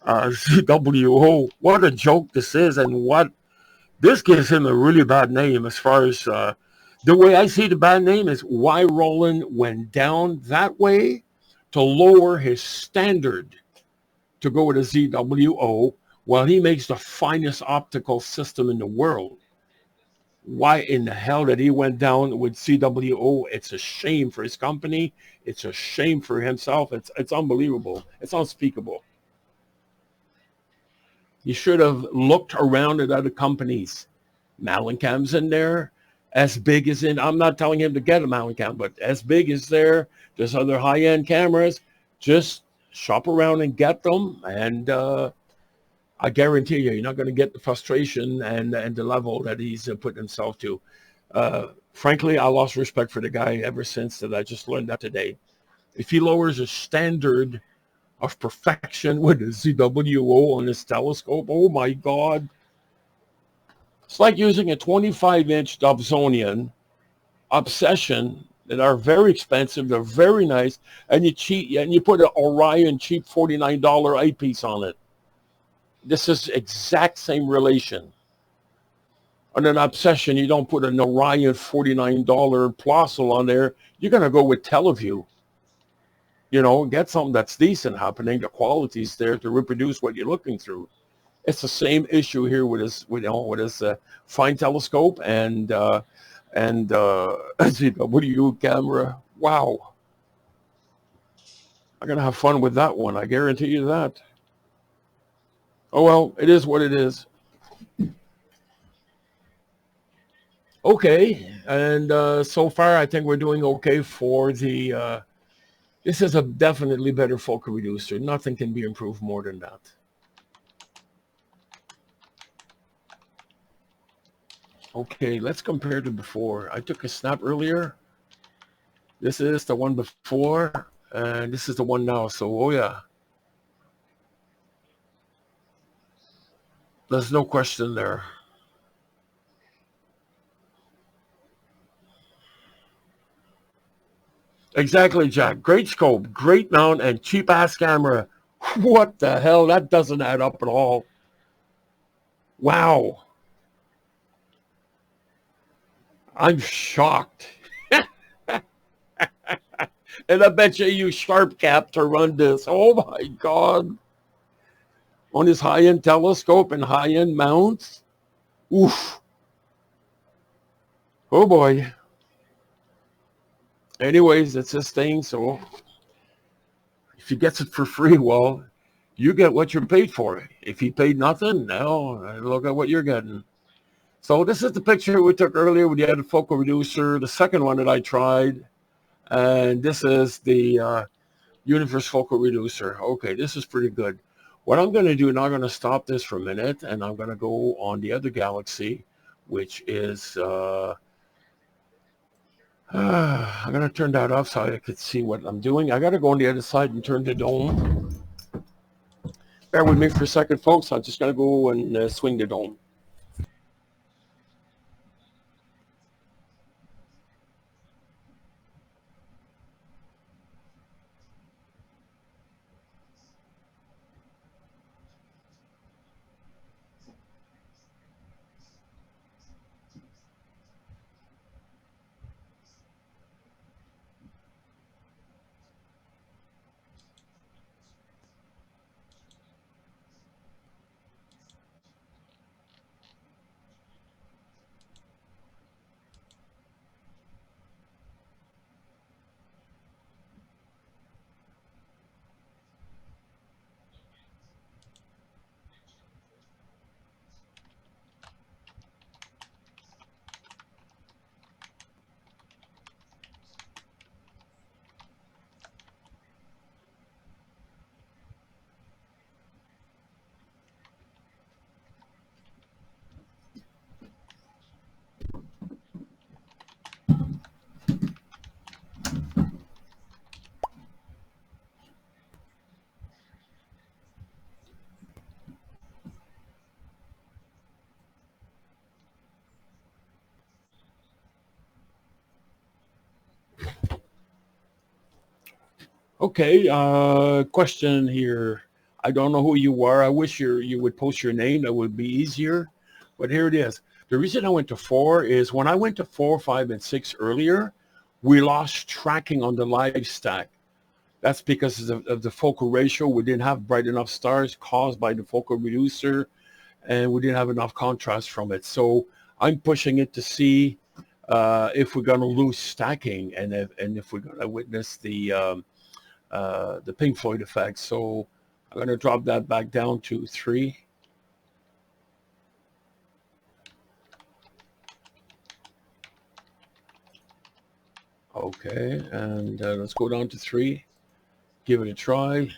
Speaker 1: CWO. What a joke this is, and what this gives him a really bad name as far as the way I see the bad name is why Roland went down that way to lower his standard to go with a ZWO while he makes the finest optical system in the world. Why in the hell that he went down with CWO? It's a shame for his company. It's a shame for himself. It's unbelievable. It's unspeakable. He should have looked around at other companies. Mallin Cam's in there. As big as in, I'm not telling him to get a Mallin Cam, but as big as there. There's other high-end cameras. Just shop around and get them. And I guarantee you, you're not going to get the frustration and the level that he's put himself to. Frankly, I lost respect for the guy ever since that. I just learned that today. If he lowers his standard of perfection with a ZWO on his telescope, oh my God. It's like using a 25-inch Dobsonian Obsession that are very expensive. They're very nice. And you put an Orion cheap $49 eyepiece on it. This is exact same relation. On an Obsession, you don't put an Orion $49 Plossel on there. You're going to go with Teleview. Get something that's decent happening. The quality's there to reproduce what you're looking through. It's the same issue here with his fine telescope and ZW camera. Wow. I'm going to have fun with that one. I guarantee you that. Oh, well, it is what it is. Okay. And so far, I think we're doing okay for the... this is a definitely better focal reducer. Nothing can be improved more than that. Okay, let's compare to before. I took a snap earlier. This is the one before, and this is the one now. So, oh yeah. There's no question there. Exactly, Jack. Great scope, great mount, and cheap-ass camera. What the hell? That doesn't add up at all. Wow. I'm shocked. And I bet you use Sharp Cap to run this. Oh, my God. On his high-end telescope and high-end mounts? Oof. Oh, boy. Anyways, it's his thing, so if he gets it for free, well, you get what you're paid for. If he paid nothing, now look at what you're getting. So this is the picture we took earlier with the added focal reducer, the second one that I tried. And this is the universe focal reducer. Okay, this is pretty good. What I'm going to do now, I'm going to stop this for a minute, and I'm going to go on the other galaxy, which is, I'm going to turn that off so I could see what I'm doing. I got to go on the other side and turn the dome. Bear with me for a second, folks. I'm just going to go and swing the dome. Okay, question here. I don't know who you are. I wish you would post your name. That would be easier. But here it is. The reason I went to 4 is when I went to 4, 5, and 6 earlier, we lost tracking on the live stack. That's because of the focal ratio. We didn't have bright enough stars caused by the focal reducer, and we didn't have enough contrast from it. So I'm pushing it to see if we're going to lose stacking and if we're going to witness the Pink Floyd effect. So I'm going to drop that back down to 3. Okay, and let's go down to 3. Give it a try.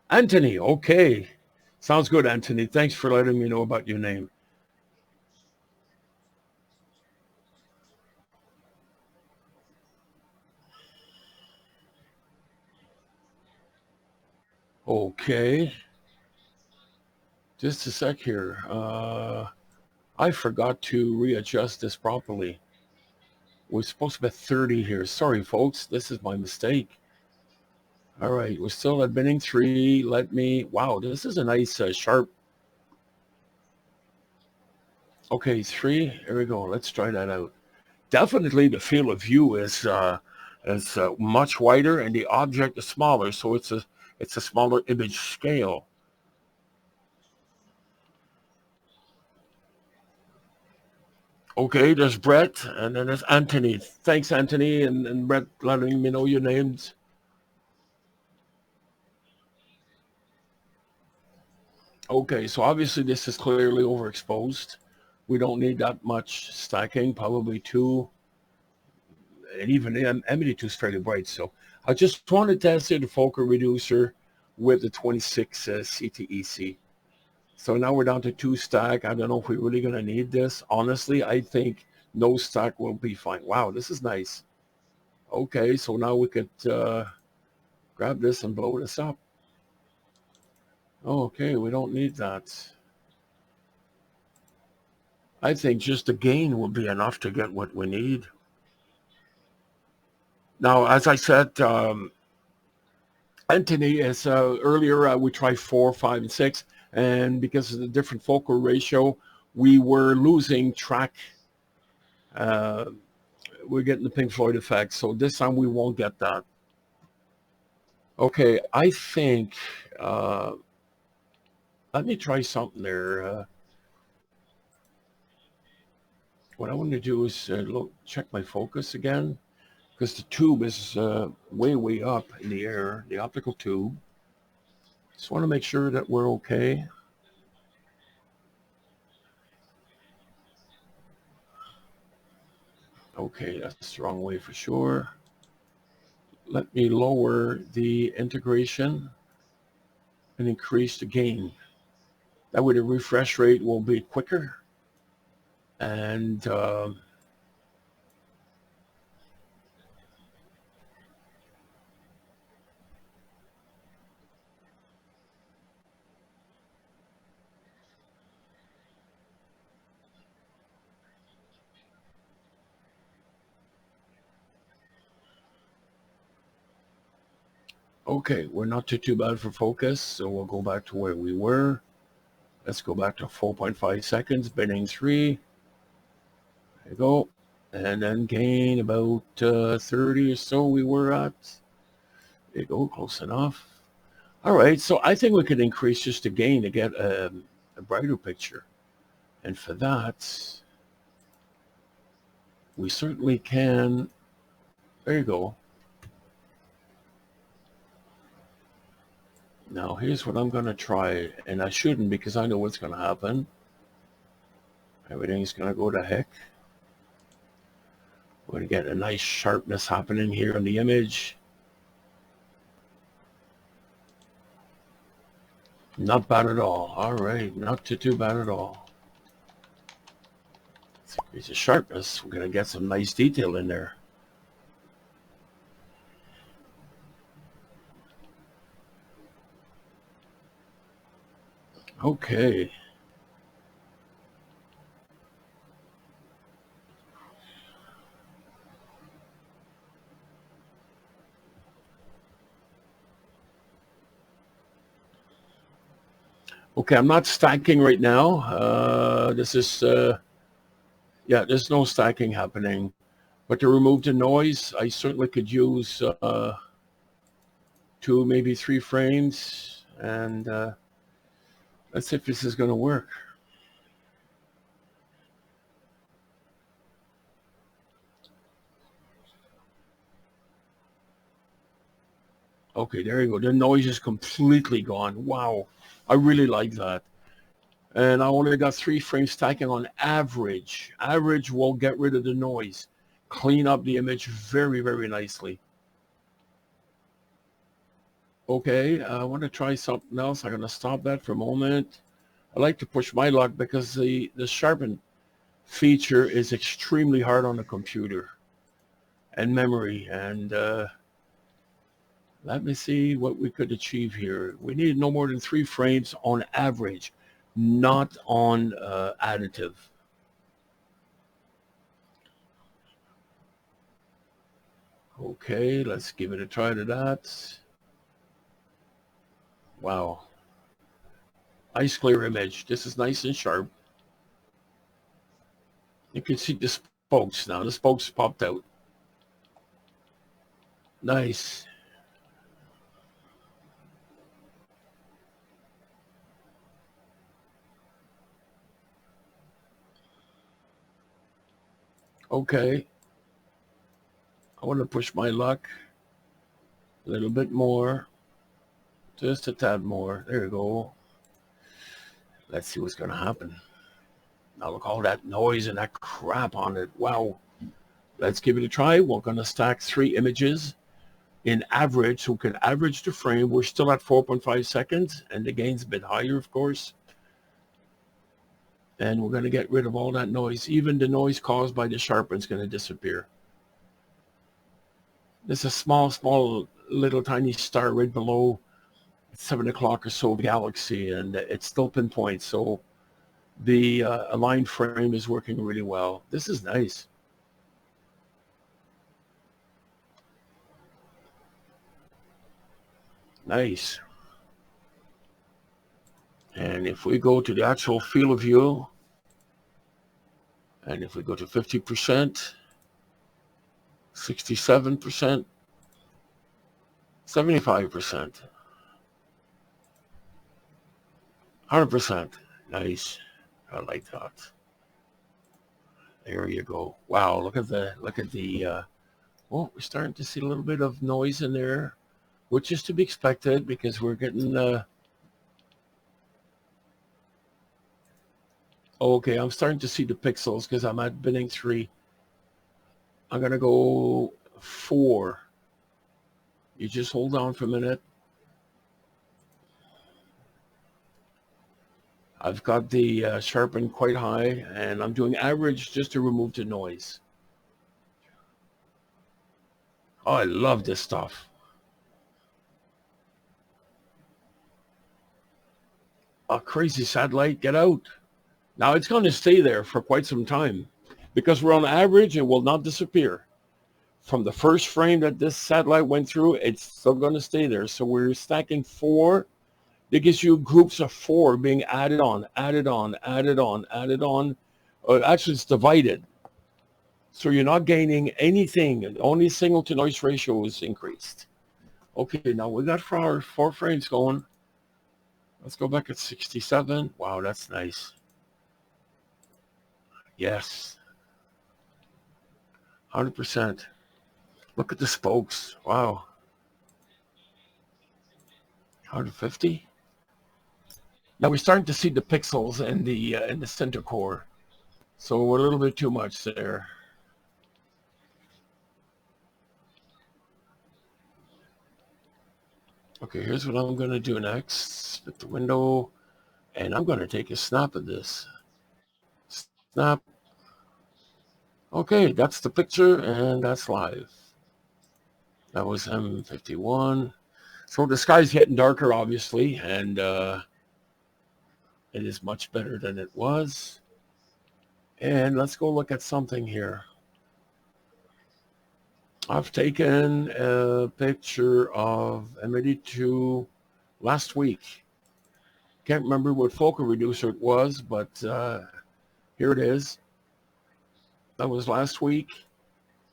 Speaker 1: Anthony, okay. Sounds good, Anthony. Thanks for letting me know about your name. Okay. Just a sec here. I forgot to readjust this properly. We're supposed to be at 30 here. Sorry, folks. This is my mistake. All right. We're still at binning 3. Wow, this is a nice sharp. Okay, 3. Here we go. Let's try that out. Definitely the field of view is much wider and the object is smaller. So it's a smaller image scale. Okay, there's Brett, and then there's Anthony. Thanks, Anthony, and Brett letting me know your names. Okay, so obviously this is clearly overexposed. We don't need that much stacking, probably 2, and even MD2 is fairly bright. So I just wanted to test the focal reducer with the 26 CTEC. So now we're down to 2 stack. I don't know if we're really going to need this. Honestly, I think no stack will be fine. Wow, this is nice. Okay, so now we could grab this and blow this up. Okay, we don't need that. I think just the gain will be enough to get what we need. Now, as I said, Anthony, as earlier, we tried 4, 5, and 6, and because of the different focal ratio, we were losing track. We're getting the Pink Floyd effect, so this time we won't get that. Okay, I think, let me try something there. What I want to do is check my focus again, because the tube is way up in the air, the optical tube. Just want to make sure that we're okay. Okay, that's the wrong way for sure. Let me lower the integration and increase the gain. That way the refresh rate will be quicker. And okay, we're not too bad for focus, so we'll go back to where we were. Let's go back to 4.5 seconds, binning 3. There you go. And then gain about 30 or so we were at. There you go, close enough. All right, so I think we could increase just the gain to get a brighter picture. And for that, we certainly can. There you go. Now, here's what I'm going to try, and I shouldn't because I know what's going to happen. Everything's going to go to heck. We're going to get a nice sharpness happening here in the image. Not bad at all. All right, not too bad at all. Let's increase the sharpness. We're going to get some nice detail in there. Okay. Okay, I'm not stacking right now. This is, yeah, there's no stacking happening. But to remove the noise, I certainly could use 2, maybe 3 frames. And let's see if this is going to work. Okay, there you go. The noise is completely gone. Wow, I really like that. And I only got 3 frames stacking on average. Average will get rid of the noise, clean up the image very nicely. Okay, I want to try something else. I'm going to stop that for a moment. I like to push my luck because the sharpen feature is extremely hard on the computer and memory. And let me see what we could achieve here. We need no more than 3 frames on average, not on additive. Okay, let's give it a try to that. Wow. Nice clear image. This is nice and sharp. You can see the spokes now. The spokes popped out. Nice. Okay. I want to push my luck a little bit more. Just a tad more. There you go. Let's see what's going to happen. Now look, all that noise and that crap on it. Wow. Let's give it a try. We're going to stack 3 images in average, so we can average the frame. We're still at 4.5 seconds, and the gain's a bit higher, of course. And we're going to get rid of all that noise. Even the noise caused by the sharpen is going to disappear. There's a small, little tiny star right below 7 o'clock or so galaxy, and it's still pinpoint. So the aligned frame is working really well. This is nice. Nice. And if we go to the actual field of view, and if we go to 50%, 67%, 75%, 100%. Nice. I like that. There you go. Wow, look at the Oh, we're starting to see a little bit of noise in there, which is to be expected because we're getting okay, I'm starting to see the pixels because I'm at binning 3. I'm going to go 4. You just hold on for a minute. I've got the sharpen quite high, and I'm doing average just to remove the noise. Oh, I love this stuff. A crazy satellite, get out. Now it's going to stay there for quite some time because we're on average and will not disappear. From the first frame that this satellite went through, it's still going to stay there. So we're stacking 4. That gives you groups of 4 being added on, added on, added on, added on. Actually, it's divided. So you're not gaining anything. Only signal to noise ratio is increased. Okay, now we got 4 frames going. Let's go back at 67. Wow, that's nice. Yes. 100%. Look at the spokes. Wow. 150. Now we're starting to see the pixels in the center core. So we're a little bit too much there. Okay, here's what I'm going to do next. Split the window, and I'm going to take a snap of this. Snap. Okay, that's the picture, and that's live. That was M51. So the sky's getting darker, obviously, and it is much better than it was. And let's go look at something here. I've taken a picture of M82 last week. Can't remember what focal reducer it was, but here it is. That was last week,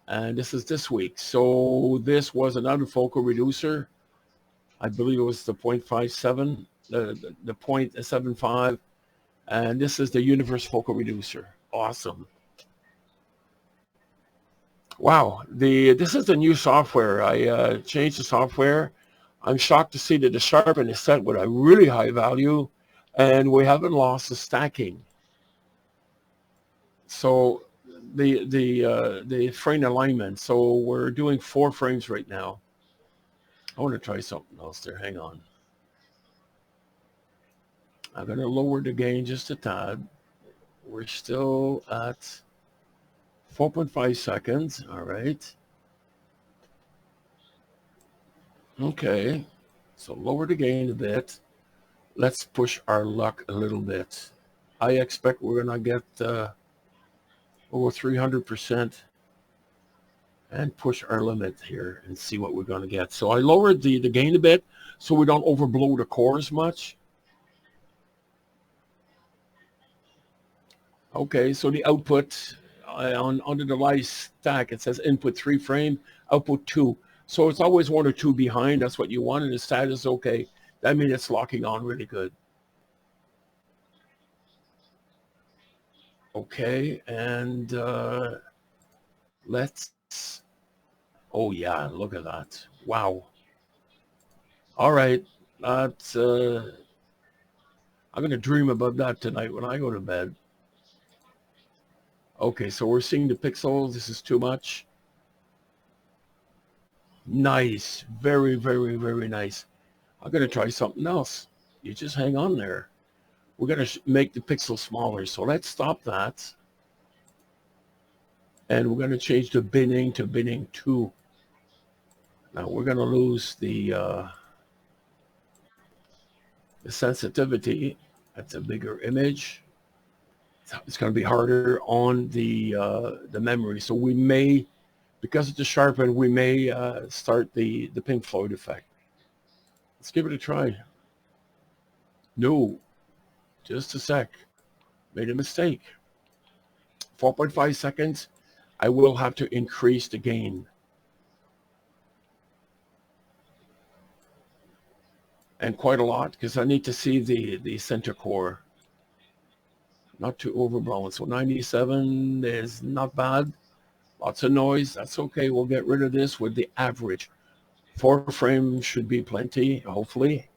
Speaker 1: and this is this week. So this was another focal reducer. I believe it was the 0.57, the 0.75, and this is the universe focal reducer. Awesome. Wow, this is the new software. I changed the software. I'm shocked to see that the sharpen is set with a really high value, and we haven't lost the stacking. So the frame alignment. So we're doing 4 frames right now. I want to try something else there. Hang on. I'm going to lower the gain just a tad. We're still at 4.5 seconds. All right. Okay. So lower the gain a bit. Let's push our luck a little bit. I expect we're going to get over 300% and push our limit here and see what we're going to get. So I lowered the gain a bit so we don't overblow the core as much. Okay, so the output on the device stack, it says input 3 frame, output 2. So it's always 1 or 2 behind. That's what you want, and the status okay. That means it's locking on really good. Okay, and let's, oh yeah, look at that. Wow. All right, that's, I'm going to dream about that tonight when I go to bed. Okay, so we're seeing the pixels. This is too much. Nice. Very, very, very nice. I'm going to try something else. You just hang on there. We're going to make the pixel smaller. So let's stop that. And we're going to change the binning to binning 2. Now we're going to lose the sensitivity. That's a bigger image. It's going to be harder on the memory. So we may, because of the sharpen, we may start the Pink Floyd effect. Let's give it a try. No, just a sec. Made a mistake. 4.5 seconds. I will have to increase the gain. And quite a lot, because I need to see the center core. Not too overblown. So 97 is not bad. Lots of noise. That's okay. We'll get rid of this with the average. 4 frames should be plenty, hopefully.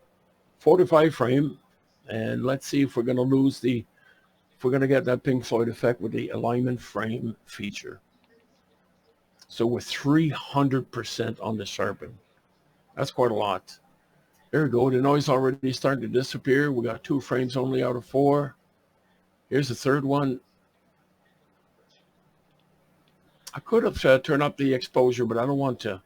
Speaker 1: 45 frame. And let's see if we're going to lose the, if we're going to get that Pink Floyd effect with the alignment frame feature. So we're 300% on the sharpen. That's quite a lot. There we go. The noise already starting to disappear. We got 2 frames only out of 4. Here's the third one. I could have turned up the exposure, but I don't want to.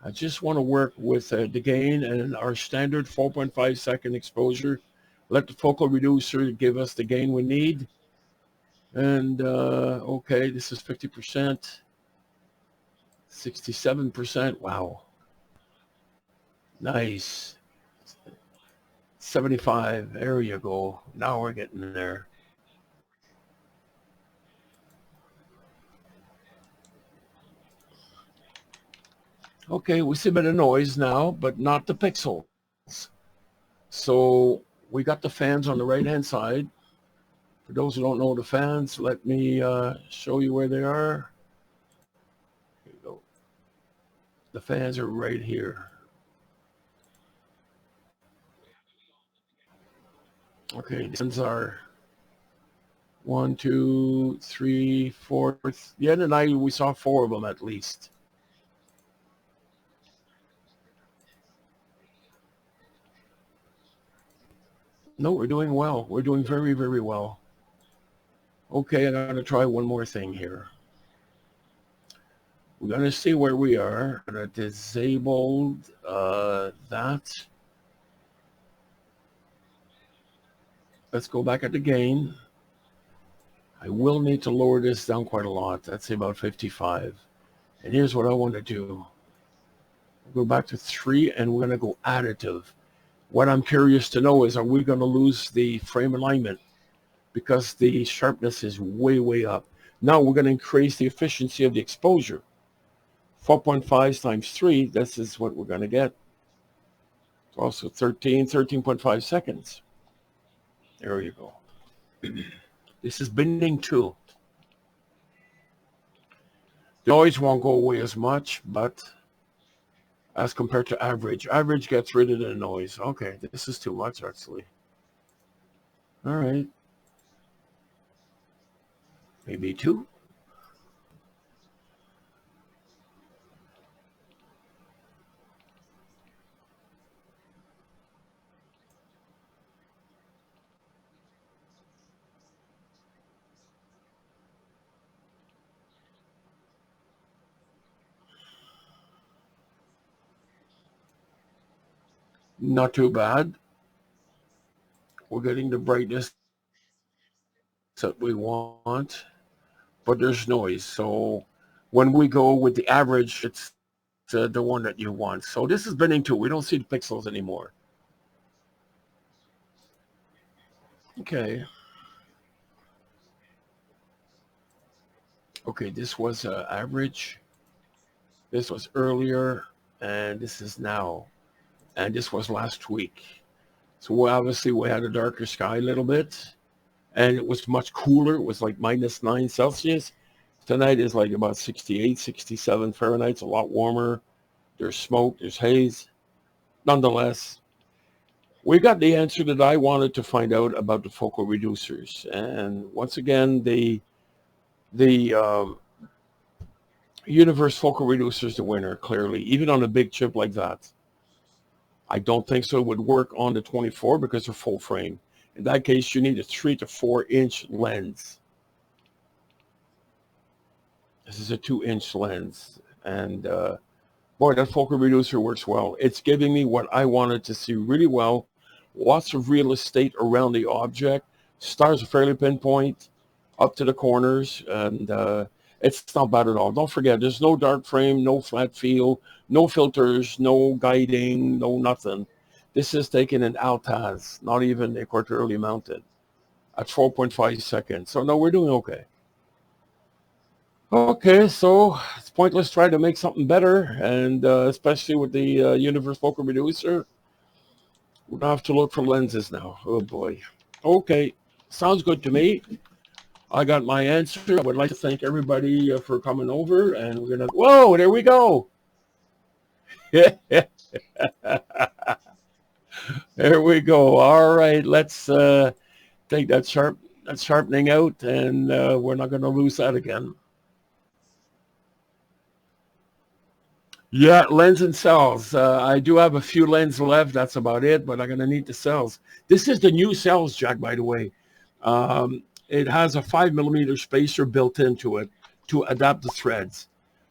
Speaker 1: I just want to work with the gain and our standard 4.5 second exposure. Let the focal reducer give us the gain we need. And okay, this is 50%, 67%. Wow. Nice. 75. There you go. Now we're getting there. Okay, we see a bit of noise now, but not the pixels. So we got the fans on the right-hand side. For those who don't know the fans, let me show you where they are. Here you go. The fans are right here. Okay, the fans are 1, 2, 3, 4. The other night we saw 4 of them at least. No, we're doing well. We're doing very, very well. Okay, I'm going to try one more thing here. We're going to see where we are. I'm going to disable that. Let's go back at the gain. I will need to lower this down quite a lot. That's about 55. And here's what I want to do. Go back to 3 and we're going to go additive. What I'm curious to know is, are we going to lose the frame alignment? Because the sharpness is way, way up. Now we're going to increase the efficiency of the exposure. 4.5 times 3, this is what we're going to get. Also 13.5 seconds. There you go. This is bending 2. The noise won't go away as much, but as compared to average. Average gets rid of the noise. Okay, this is too much, actually. All right. Maybe 2. Not too bad. We're getting the brightness that we want, but there's noise. So when we go with the average, it's the one that you want. So this is bending 2. We don't see the pixels anymore. Okay. Okay, this was average. This was earlier, and this is now. And this was last week. So obviously we had a darker sky a little bit, and it was much cooler. It was like -9 Celsius. Tonight is like about 68, 67 Fahrenheit. It's a lot warmer. There's smoke, there's haze. Nonetheless, we got the answer that I wanted to find out about the focal reducers. And once again, the universe focal reducer is the winner, clearly, even on a big chip like that. I don't think so it would work on the 24 because they're full frame. In that case, you need a 3 to 4 inch lens. This is a 2-inch lens. And boy, that focal reducer works well. It's giving me what I wanted to see really well. Lots of real estate around the object. Stars are fairly pinpoint up to the corners. And it's not bad at all. Don't forget, there's no dark frame, no flat field, no filters, no guiding, no nothing. This is taken in Altaz, not even equatorially mounted, at 4.5 seconds. So no, we're doing okay. Okay, so it's pointless trying to make something better, and especially with the universe focal reducer, we're gonna have to look for lenses now. Oh boy. Okay, sounds good to me. I got my answer. I would like to thank everybody for coming over, and we're gonna. Whoa, there we go. There we go. All right, let's take that sharpening out, and we're not going to lose that again. Yeah, lens and cells. I do have a few lens left. That's about it, but I'm going to need the cells. This is the new cells, Jack, by the way. It has a 5 millimeter spacer built into it to adapt the threads.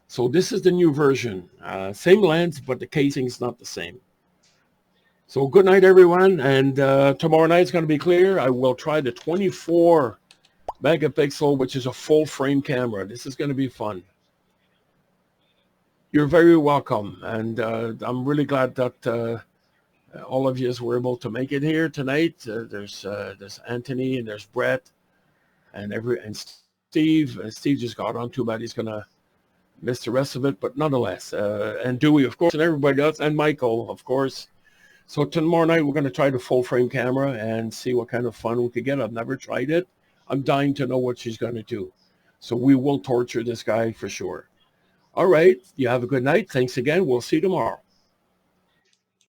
Speaker 1: So this is the new version. Same lens, but the casing's not the same. So good night, everyone. And tomorrow night's going to be clear. I will try the 24 megapixel, which is a full frame camera. This is going to be fun. You're very welcome. And I'm really glad that all of you were able to make it here tonight. There's Anthony and there's Brett and Steve. Steve just got on. Too bad he's going to miss the rest of it. But nonetheless, and Dewey, of course, and everybody else, and Michael, of course. So tomorrow night, we're going to try the full frame camera and see what kind of fun we could get. I've never tried it. I'm dying to know what she's going to do. So we will torture this guy for sure. All right. You have a good night. Thanks again. We'll see you tomorrow.